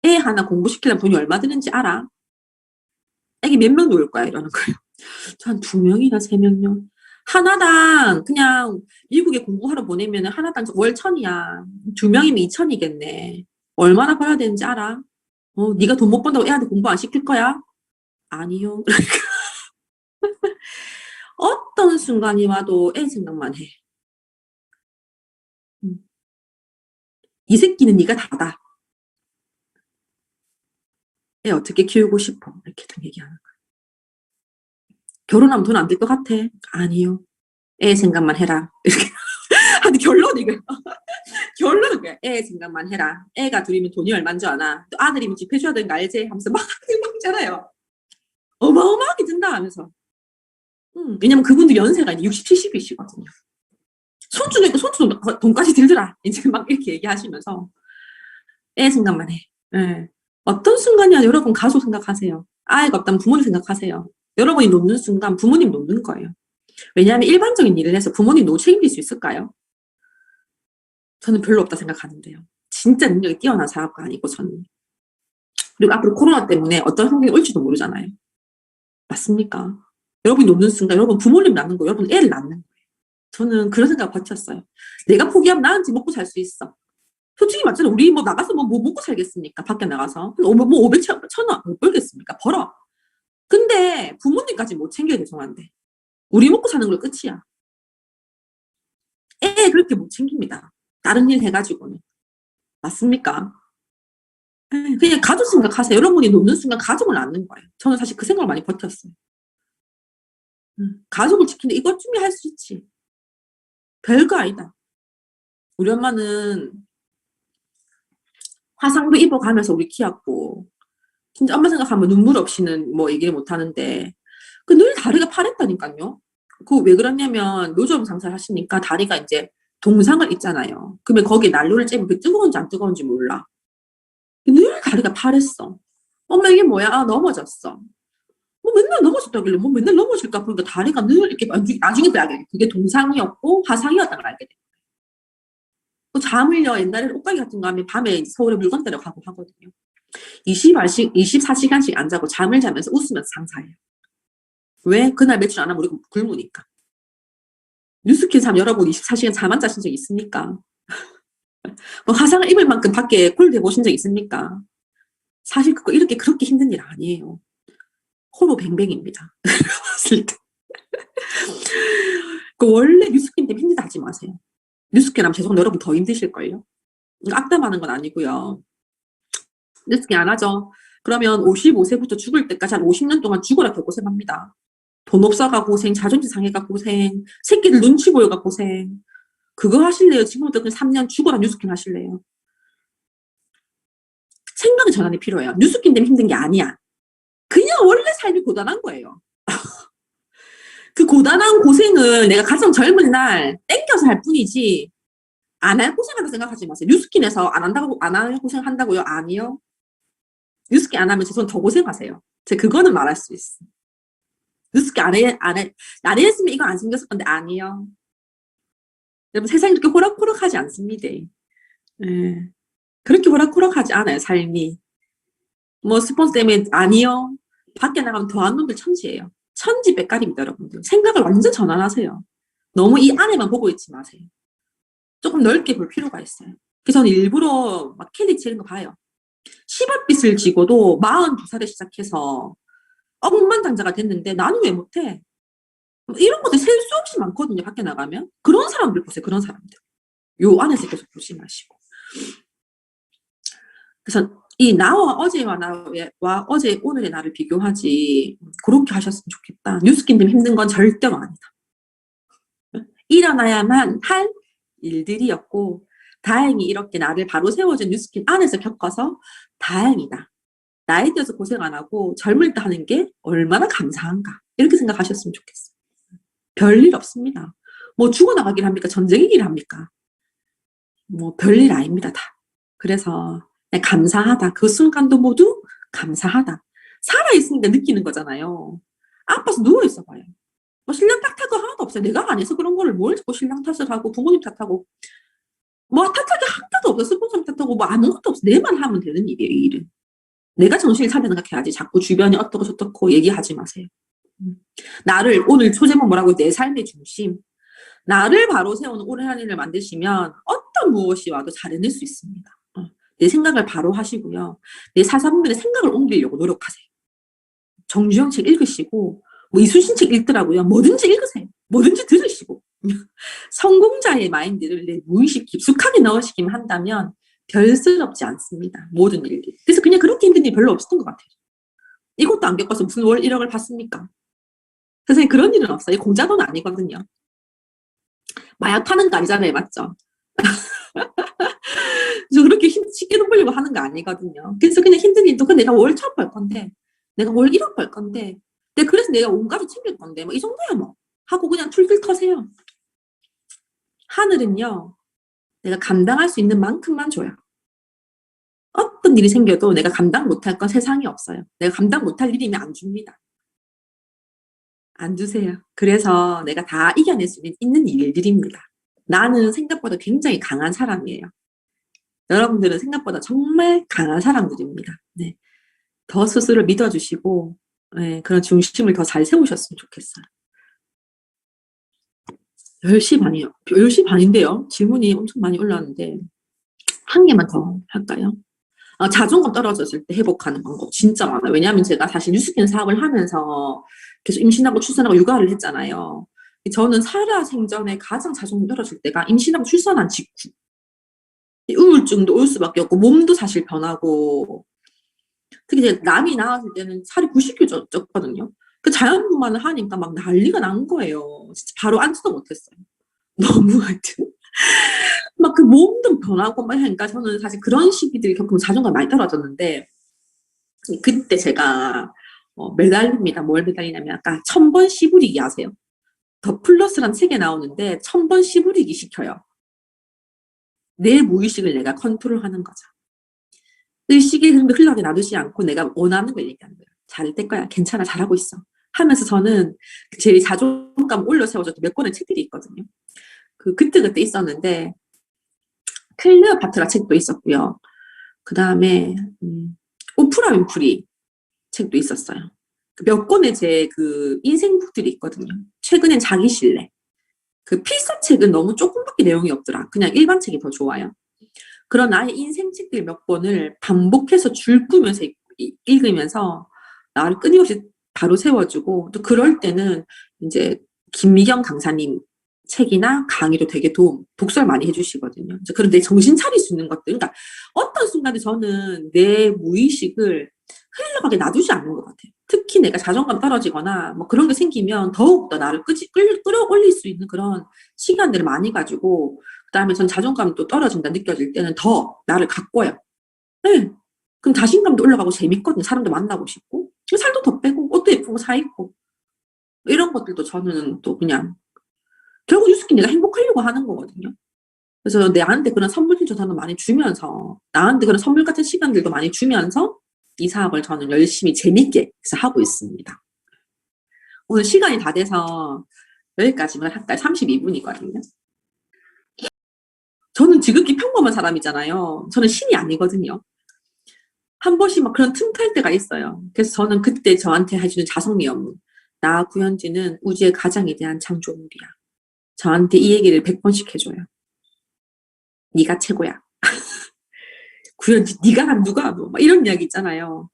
애 하나 공부시키려면 돈이 얼마 드는지 알아? 애기 몇 명 놓을 거야? 이러는 거예요. 저 한 2명이나 3명요. 하나당 그냥 미국에 공부하러 보내면 하나당 월 1,000이야. 2명이면 2,000이겠네. 얼마나 벌어야 되는지 알아? 네가 돈 못 번다고 애한테 공부 안 시킬 거야? 아니요. 어떤 순간이 와도 애 생각만 해. 이 새끼는 네가 다다. 애 어떻게 키우고 싶어? 이렇게 얘기하는 거야. 결혼하면 돈 안 될 것 같아? 아니요. 애 생각만 해라. 이렇게. 근데 결론이 이거야. 결론은 그래. 애 생각만 해라. 애가 둘이면 돈이 얼마인 줄 아나? 또 아들이면 집 해줘야 되는 거 알지? 하면서 막 있잖아요. 어마어마하게 든다 하면서. 왜냐면 그분들 연세가 이제 60, 70이시거든요. 손주도 있고 손주 돈까지 들더라. 이제 막 이렇게 얘기하시면서 애 생각만 해. 예. 어떤 순간이야 여러분 가족 생각하세요. 아이가 없다면 부모님 생각하세요. 여러분이 놓는 순간 부모님 놓는 거예요. 왜냐하면 일반적인 일을 해서 부모님 노후 책임질 수 있을까요? 저는 별로 없다 생각하는데요. 진짜 능력이 뛰어난 사업가 아니고 저는. 그리고 앞으로 코로나 때문에 어떤 상황이 올지도 모르잖아요. 맞습니까? 여러분이 놓는 순간 여러분 부모님 낳는 거 여러분 애를 낳는 거예요. 저는 그런 생각 버텼어요. 내가 포기하면 나한테 먹고 살 수 있어. 솔직히 맞잖아요. 우리 뭐 나가서 뭐 먹고 살겠습니까? 밖에 나가서. 뭐 500, 1,000원 못 벌겠습니까? 벌어. 근데 부모님까지 못 챙겨야 죄송한데. 우리 먹고 사는 걸로 끝이야. 애 그렇게 못 챙깁니다. 다른 일 해가지고는. 맞습니까? 그냥 가족 생각하세요. 여러분이 놓는 순간 가족을 낳는 거예요. 저는 사실 그 생각을 많이 버텼어요. 가족을 지키는데 이것쯤이 할 수 있지. 별거 아니다. 우리 엄마는 화상도 입어가면서 우리 키웠고 진짜 엄마 생각하면 눈물 없이는 뭐 얘기를 못 하는데 그 늘 다리가 파랬다니까요. 그 왜 그러냐면 노점 장사를 하시니까 다리가 이제 동상을 입잖아요. 그러면 거기에 난로를 쬐면 그 뜨거운지 안 뜨거운지 몰라. 늘 다리가 파랬어. 엄마 이게 뭐야? 아, 넘어졌어. 뭐 맨날 넘어졌다길래 뭐 맨날 넘어질까 보니까 다리가 늘 이렇게 나중에 알게 돼. 그게 동상이었고 화상이었다는 걸 알게 돼. 또 잠을요 옛날에 옷가게 같은 거 하면 밤에 서울에 물건 때려 가고 하거든요. 24시간씩 안 자고 잠을 자면서 웃으면서 장사해요. 왜? 그날 매출 안 하면 우리가 굶으니까. 뉴스킨 사람 여러분 24시간 잠 안 자신 적 있습니까? 뭐 화상을 입을 만큼 밖에 콜드 해보신 적 있습니까? 사실 그거 이렇게 그렇게 힘든 일 아니에요. 호로 뱅뱅입니다. 그 원래 뉴스킨 때문에 힘들다 하지 마세요. 뉴스킨 하면 죄송한데 여러분 더 힘드실걸요? 악담하는 건 아니고요. 뉴스킨 안 하죠. 그러면 55세부터 죽을 때까지 한 50년 동안 죽어라 개고생합니다. 돈 없어가 고생, 자존심 상해가 고생, 새끼들 눈치 보여가 고생. 그거 하실래요? 지금부터 그냥 3년 죽어라 뉴스킨 하실래요? 생각의 전환이 필요해요. 뉴스킨 때문에 힘든 게 아니야. 그냥 원래 삶이 고단한 거예요. 그 고단한 고생을 내가 가장 젊은 날 땡겨서 할 뿐이지 안 할 고생한다고 생각하지 마세요. 뉴스킨에서 안 할 고생한다고요? 아니요. 뉴스킨 안 하면 죄송 더 고생하세요. 제가 그거는 말할 수 있어. 뉴스킨 나를 했으면 이거 안 생겼을 건데 아니요. 여러분 세상이 그렇게 호락호락하지 않습니다. 그렇게 호락호락하지 않아요. 삶이. 뭐 스폰서 때문에 아니요. 밖에 나가면 더한 놈들 천지예요. 천지백갈입니다. 여러분들. 생각을 완전 전환하세요. 너무 이 안에만 보고 있지 마세요. 조금 넓게 볼 필요가 있어요. 그래서 저는 일부러 막 캘리치 이런 거 봐요. 10억 빚을 지고도 42살에 시작해서 억만장자가 됐는데 나는 왜 못해? 이런 것들 셀 수 없이 많거든요. 밖에 나가면. 그런 사람들 보세요. 그런 사람들. 요 안에서 계속 보지 마시고. 그래서 이 나와 어제와 나와 어제 오늘의 나를 비교하지 그렇게 하셨으면 좋겠다. 뉴스킨 때문에 힘든 건 절대로 아니다. 일어나야만 할 일들이었고 다행히 이렇게 나를 바로 세워준 뉴스킨 안에서 겪어서 다행이다. 나이 들어서 고생 안 하고 젊을 때 하는 게 얼마나 감사한가. 이렇게 생각하셨으면 좋겠어요. 별일 없습니다. 뭐 죽어나가기를 합니까? 전쟁이기를 합니까? 뭐 별일 아닙니다, 다. 그래서 그냥 감사하다. 그 순간도 모두 감사하다. 살아있으니까 느끼는 거잖아요. 아파서 누워있어 봐요. 뭐 신랑 탓할 거 하나도 없어요. 내가 안 해서 그런 거를 뭘 자꾸 신랑 탓을 하고 부모님 탓하고 뭐 탓할 게 하나도 없어. 스폰서 탓하고 뭐 아무것도 없어. 내만 하면 되는 일이에요, 이 일은. 내가 정신을 차려 생각해야지. 자꾸 주변이 어떻고 저떻고 얘기하지 마세요. 나를 오늘 소제목 뭐라고 내 삶의 중심. 나를 바로 세우는 오늘 한 일을 만드시면 어떤 무엇이 와도 잘 해낼 수 있습니다. 내 생각을 바로 하시고요. 내 사사분들의 생각을 옮기려고 노력하세요. 정주영 책 읽으시고 뭐 이순신 책 읽더라고요. 뭐든지 읽으세요. 뭐든지 들으시고 성공자의 마인드를 내 무의식 깊숙하게 넣으시기만 한다면 별스럽지 않습니다. 모든 일들이. 그래서 그냥 그렇게 힘든 일이 별로 없었던 것 같아요. 이것도 안 겪어서 무슨 월 1억을 받습니까? 세상에 그런 일은 없어요. 공짜돈 아니거든요. 마약 파는 거 아니잖아요. 맞죠? 저 그렇게 쉽게 돈 벌려고 하는 거 아니거든요. 그래서 그냥 힘든 일도 내가 월 1,000 벌 건데 내가 월 1억 벌 건데 그래서 내가 온 가족 챙길 건데 뭐 이 정도야 뭐 하고 그냥 툴툴 터세요. 하늘은요. 내가 감당할 수 있는 만큼만 줘요. 어떤 일이 생겨도 내가 감당 못할 건 세상에 없어요. 내가 감당 못할 일이면 안 줍니다. 안 주세요. 그래서 내가 다 이겨낼 수 있는 일들입니다. 나는 생각보다 굉장히 강한 사람이에요. 여러분들은 생각보다 정말 강한 사람들입니다. 네. 더 스스로 믿어주시고 네, 그런 중심을 더 잘 세우셨으면 좋겠어요. 10시 반이요. 10시 반인데요. 질문이 엄청 많이 올라왔는데 한 개만 더 할까요? 자존감 떨어졌을 때 회복하는 방법 진짜 많아요. 왜냐하면 제가 사실 뉴스킨 사업을 하면서 계속 임신하고 출산하고 육아를 했잖아요. 저는 살아생전에 가장 자존감 떨어질 때가 임신하고 출산한 직후. 우울증도 올 수밖에 없고 몸도 사실 변하고 특히 이제 남이 낳았을 때는 살이 90kg 쪘거든요. 그 자연분만을 하니까 막 난리가 난 거예요. 진짜 바로 앉지도 못했어요. 너무 하여튼 막 그 몸도 변하고 막 하니까 저는 사실 그런 시기들이 겪으면 자존감이 많이 떨어졌는데 그때 제가 매달립니다. 뭘 매달리냐면 아까 1000번 씨부리기 아세요? 더 플러스란 책에 나오는데 1000번 씨부리기 시켜요. 내 무의식을 내가 컨트롤하는 거죠. 의식의 흐름을 흘러가게 놔두지 않고 내가 원하는 걸 얘기하는 거예요. 잘 될 거야. 괜찮아. 잘하고 있어. 하면서 저는 제 자존감 올려 세워줬던 몇 권의 책들이 있거든요. 그때 있었는데 클레오파트라 책도 있었고요. 그 다음에 오프라 윈프리 책도 있었어요. 몇 권의 제 인생북들이 있거든요. 최근엔 자기 신뢰. 필사 책은 너무 조금밖에 내용이 없더라. 그냥 일반 책이 더 좋아요. 그런 나의 인생 책들 몇 권을 반복해서 줄 꾸면서 읽으면서 나를 끊임없이 바로 세워주고 또 그럴 때는 이제 김미경 강사님 책이나 강의도 되게 독설 많이 해주시거든요. 그런데 정신 차릴 수 있는 것들, 그러니까 어떤 순간에 저는 내 무의식을 흘러가게 놔두지 않는 것 같아요. 특히 내가 자존감 떨어지거나 뭐 그런 게 생기면 더욱더 나를 끌어올릴 수 있는 그런 시간들을 많이 가지고 그다음에 전 자존감이 또 떨어진다 느껴질 때는 더 나를 가꿔요. 네. 그럼 자신감도 올라가고 재밌거든요. 사람도 만나고 싶고 살도 더 빼고 옷도 예쁘고 사 입고 이런 것들도 저는 또 그냥 결국 유스킨 내가 행복하려고 하는 거거든요. 그래서 나한테 그런 선물들도 저는 많이 주면서 나한테 그런 선물 같은 시간들도 많이 주면서 이 사업을 저는 열심히 재밌게 하고 있습니다. 오늘 시간이 다 돼서 여기까지만 할까요? 32분이거든요. 저는 지극히 평범한 사람이잖아요. 저는 신이 아니거든요. 한 번씩 막 그런 틈탈 때가 있어요. 그래서 저는 그때 저한테 해주는 자성미 업무. 나 구현지는 우주의 가장 위대한 창조물이야. 저한테 이 얘기를 100번씩 해줘요. 네가 최고야. 구현지 네가 난 누가 뭐 이런 이야기 있잖아요.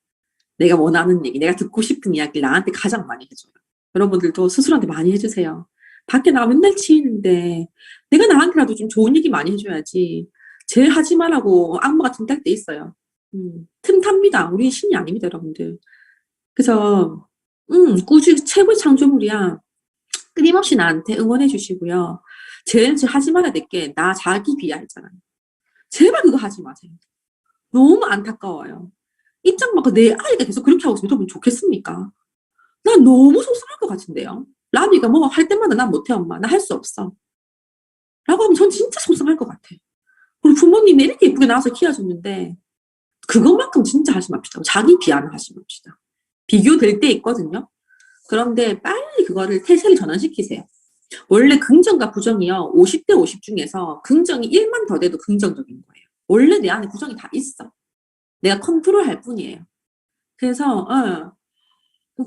내가 원하는 얘기, 내가 듣고 싶은 이야기를 나한테 가장 많이 해줘요. 여러분들도 스스로한테 많이 해주세요. 밖에 나가 맨날 치이는데 내가 나한테라도 좀 좋은 얘기 많이 해줘야지. 제일 하지 말라고 악마가 틈탈 때 있어요. 틈탑니다. 우리 신이 아닙니다, 여러분들. 그래서 꾸준히 최고의 창조물이야. 끊임없이 나한테 응원해 주시고요. 제일 하지 말아야 될 게 나 자기 비하했잖아요. 제발 그거 하지 마세요. 너무 안타까워요. 입장 바꿔 내 아이가 계속 그렇게 하고 있으면 여러분 좋겠습니까? 난 너무 속상할 것 같은데요. 라비가 뭐 할 때마다 난 못해 엄마. 나 할 수 없어. 라고 하면 전 진짜 속상할 것 같아. 우리 부모님이 이렇게 예쁘게 나와서 키워줬는데 그것만큼 진짜 하지 맙시다. 자기 비하는 하지 맙시다. 비교될 때 있거든요. 그런데 빨리 그거를 태세를 전환시키세요. 원래 긍정과 부정이요. 50대 50 중에서 긍정이 1만 더 돼도 긍정적인 거예요. 원래 내 안에 부정이 다 있어. 내가 컨트롤할 뿐이에요. 그래서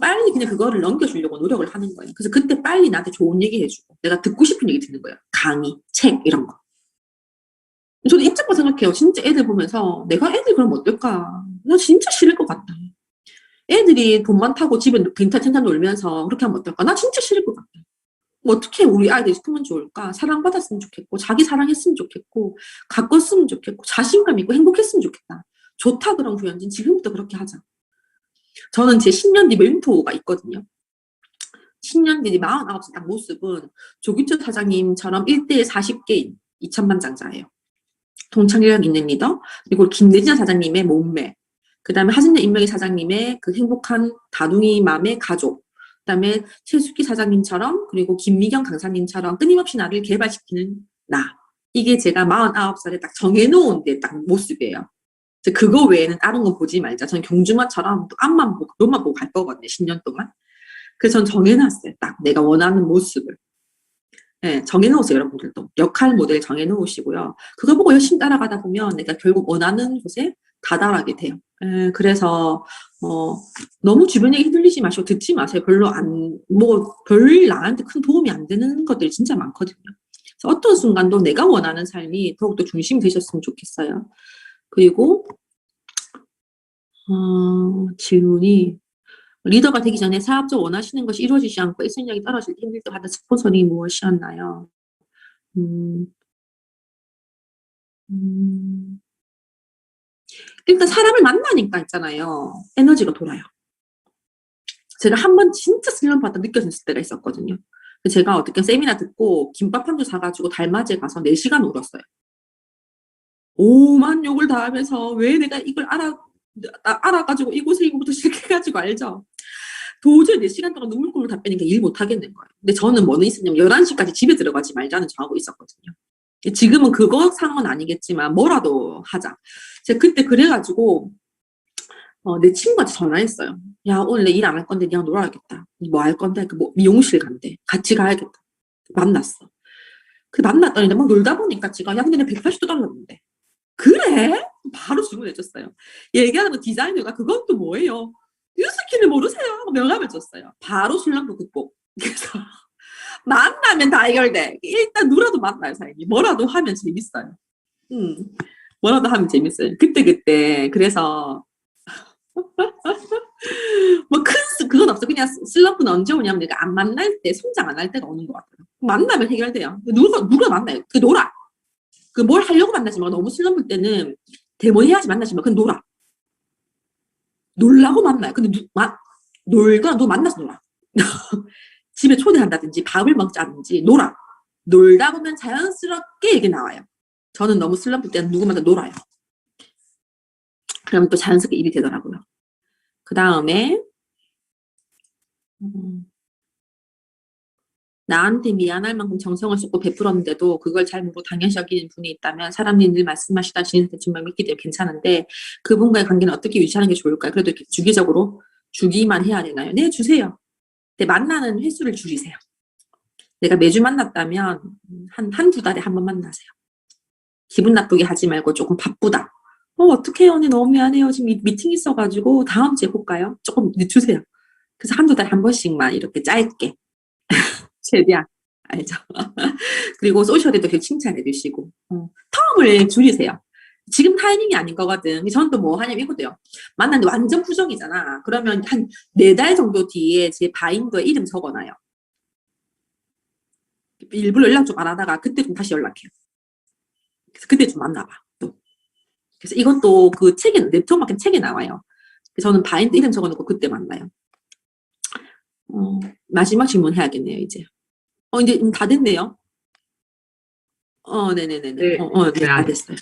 빨리 그냥 그거를 넘겨주려고 노력을 하는 거예요. 그래서 그때 빨리 나한테 좋은 얘기 해주고 내가 듣고 싶은 얘기 듣는 거예요. 강의, 책 이런 거. 저도 입장만 생각해요. 진짜 애들 보면서 내가 애들 그러면 어떨까? 나 진짜 싫을 것 같다. 애들이 돈 많다고 집에 빈탄텐탄 놀면서 그렇게 하면 어떨까? 나 진짜 싫을 것 같다. 뭐 어떻게 우리 아이들이 크면 좋을까? 사랑받았으면 좋겠고 자기 사랑했으면 좋겠고 가꿨으면 좋겠고 자신감 있고 행복했으면 좋겠다. 좋다 그럼 구현진 지금부터 그렇게 하자. 저는 제 10년 뒤 멘토가 있거든요. 10년 뒤 49살 딱 모습은 조규철 사장님처럼 1대에 40개인 2000만 장자예요. 동창력 있는 리더, 그리고 김대진 사장님의 몸매, 그 다음에 하진여 인명희 사장님의 그 행복한 다둥이 맘의 가족, 그 다음에 최숙기 사장님처럼, 그리고 김미경 강사님처럼 끊임없이 나를 개발시키는 나. 이게 제가 49살에 딱 정해놓은 데 딱 모습이에요. 그거 외에는 다른 건 보지 말자. 전 경주마처럼 또 앞만 보고, 그것만 보고 갈 거거든요. 10년 동안. 그래서 전 정해놨어요. 딱 내가 원하는 모습을. 네, 정해놓으세요, 여러분들도. 역할 모델 정해놓으시고요. 그거 보고 열심히 따라가다 보면 내가 결국 원하는 곳에 다다르게 돼요. 그래서, 너무 주변 얘기 휘둘리지 마시고 듣지 마세요. 별로 별 나한테 큰 도움이 안 되는 것들이 진짜 많거든요. 그래서 어떤 순간도 내가 원하는 삶이 더욱더 중심이 되셨으면 좋겠어요. 그리고, 질문이, 리더가 되기 전에 사업적 원하시는 것이 이루어지지 않고 액션력이 떨어질 때 힘들 때 받은 스폰서링이 무엇이었나요? 일단 사람을 만나니까 있잖아요. 에너지가 돌아요. 제가 한 번 진짜 슬럼프 받다 느껴졌을 때가 있었거든요. 제가 어떻게 세미나 듣고 김밥 한 줄 사가지고 달맞이에 가서 4시간 울었어요. 오만 욕을 다 하면서 왜 내가 이걸 알아가지고 이곳부터 시작해가지고 알죠? 도저히 4시간 동안 눈물구를 다 빼니까 일 못하겠는 거예요. 근데 저는 뭐는 있었냐면 11시까지 집에 들어가지 말자는 정하고 있었거든요. 지금은 그거 상황은 아니겠지만 뭐라도 하자. 제가 그때 그래가지고 내 친구한테 전화했어요. 야, 오늘 내 일 안 할 건데 니랑 놀아야겠다. 뭐 할 건데? 미용실 간대. 같이 가야겠다. 만났어. 만났더니 막 놀다 보니까 지가 야 근데 내 180도 떨어졌는데. 그래? 바로 질문해줬어요. 얘기하는 거 디자이너가 그건 또 뭐예요? 유스키를 모르세요? 하고 명함을 줬어요. 바로 슬럼프 극복. 그래서 만나면 다 해결돼. 일단 누라도 만나요, 사장님. 뭐라도 하면 재밌어요. 뭐라도 하면 재밌어요. 그때. 그래서 뭐 그건 없어. 그냥 슬럼프는 언제 오냐면 내가 안 만날 때, 성장 안 할 때가 오는 것 같아요. 만나면 해결돼요. 누가 만나요? 놀아. 뭘 하려고 만나지 마. 너무 슬럼프 때는 데모해야지 만나지 마. 그냥 놀아. 놀라고 만나요. 근데 놀거나 누구 만나서 놀아. 집에 초대한다든지 밥을 먹자든지 놀아. 놀다 보면 자연스럽게 얘기 나와요. 저는 너무 슬럼프 때는 누구 만나 놀아요. 그러면 또 자연스럽게 일이 되더라고요. 그 다음에 나한테 미안할 만큼 정성을 쏟고 베풀었는데도 그걸 잘 모르고 당연시 여기는 분이 있다면 사람들이 늘 말씀하시다 지인한테 정말 믿기 때문에 괜찮은데 그분과의 관계는 어떻게 유지하는 게 좋을까요? 그래도 이렇게 주기적으로 주기만 해야 되나요? 네, 주세요. 근데 만나는 횟수를 줄이세요. 내가 매주 만났다면 한두 달에 한 번 만나세요. 기분 나쁘게 하지 말고 조금 바쁘다. 어떡해요 언니 너무 미안해요. 지금 미팅 있어가지고 다음 주에 볼까요? 조금 늦추세요. 그래서 한두 달에 한 번씩만 이렇게 짧게. 최대한. 알죠? 그리고 소셜에도 계속 칭찬해 주시고. 텀을 줄이세요. 지금 타이밍이 아닌 거거든. 저는 또 뭐 하냐면 이거도요. 만났는데 완전 부정이잖아. 그러면 한 4달 정도 뒤에 제 바인더에 이름 적어놔요. 일부러 연락 좀 안 하다가 그때 좀 다시 연락해요. 그래서 그때 좀 만나봐. 또. 그래서 이것도 그 책에, 네트워크 마케팅 책에 나와요. 그래서 저는 바인더 이름 적어놓고 그때 만나요. 마지막 질문 해야겠네요, 이제. 이제 다 됐네요. 네네네네. 네, 네, 다 됐어요.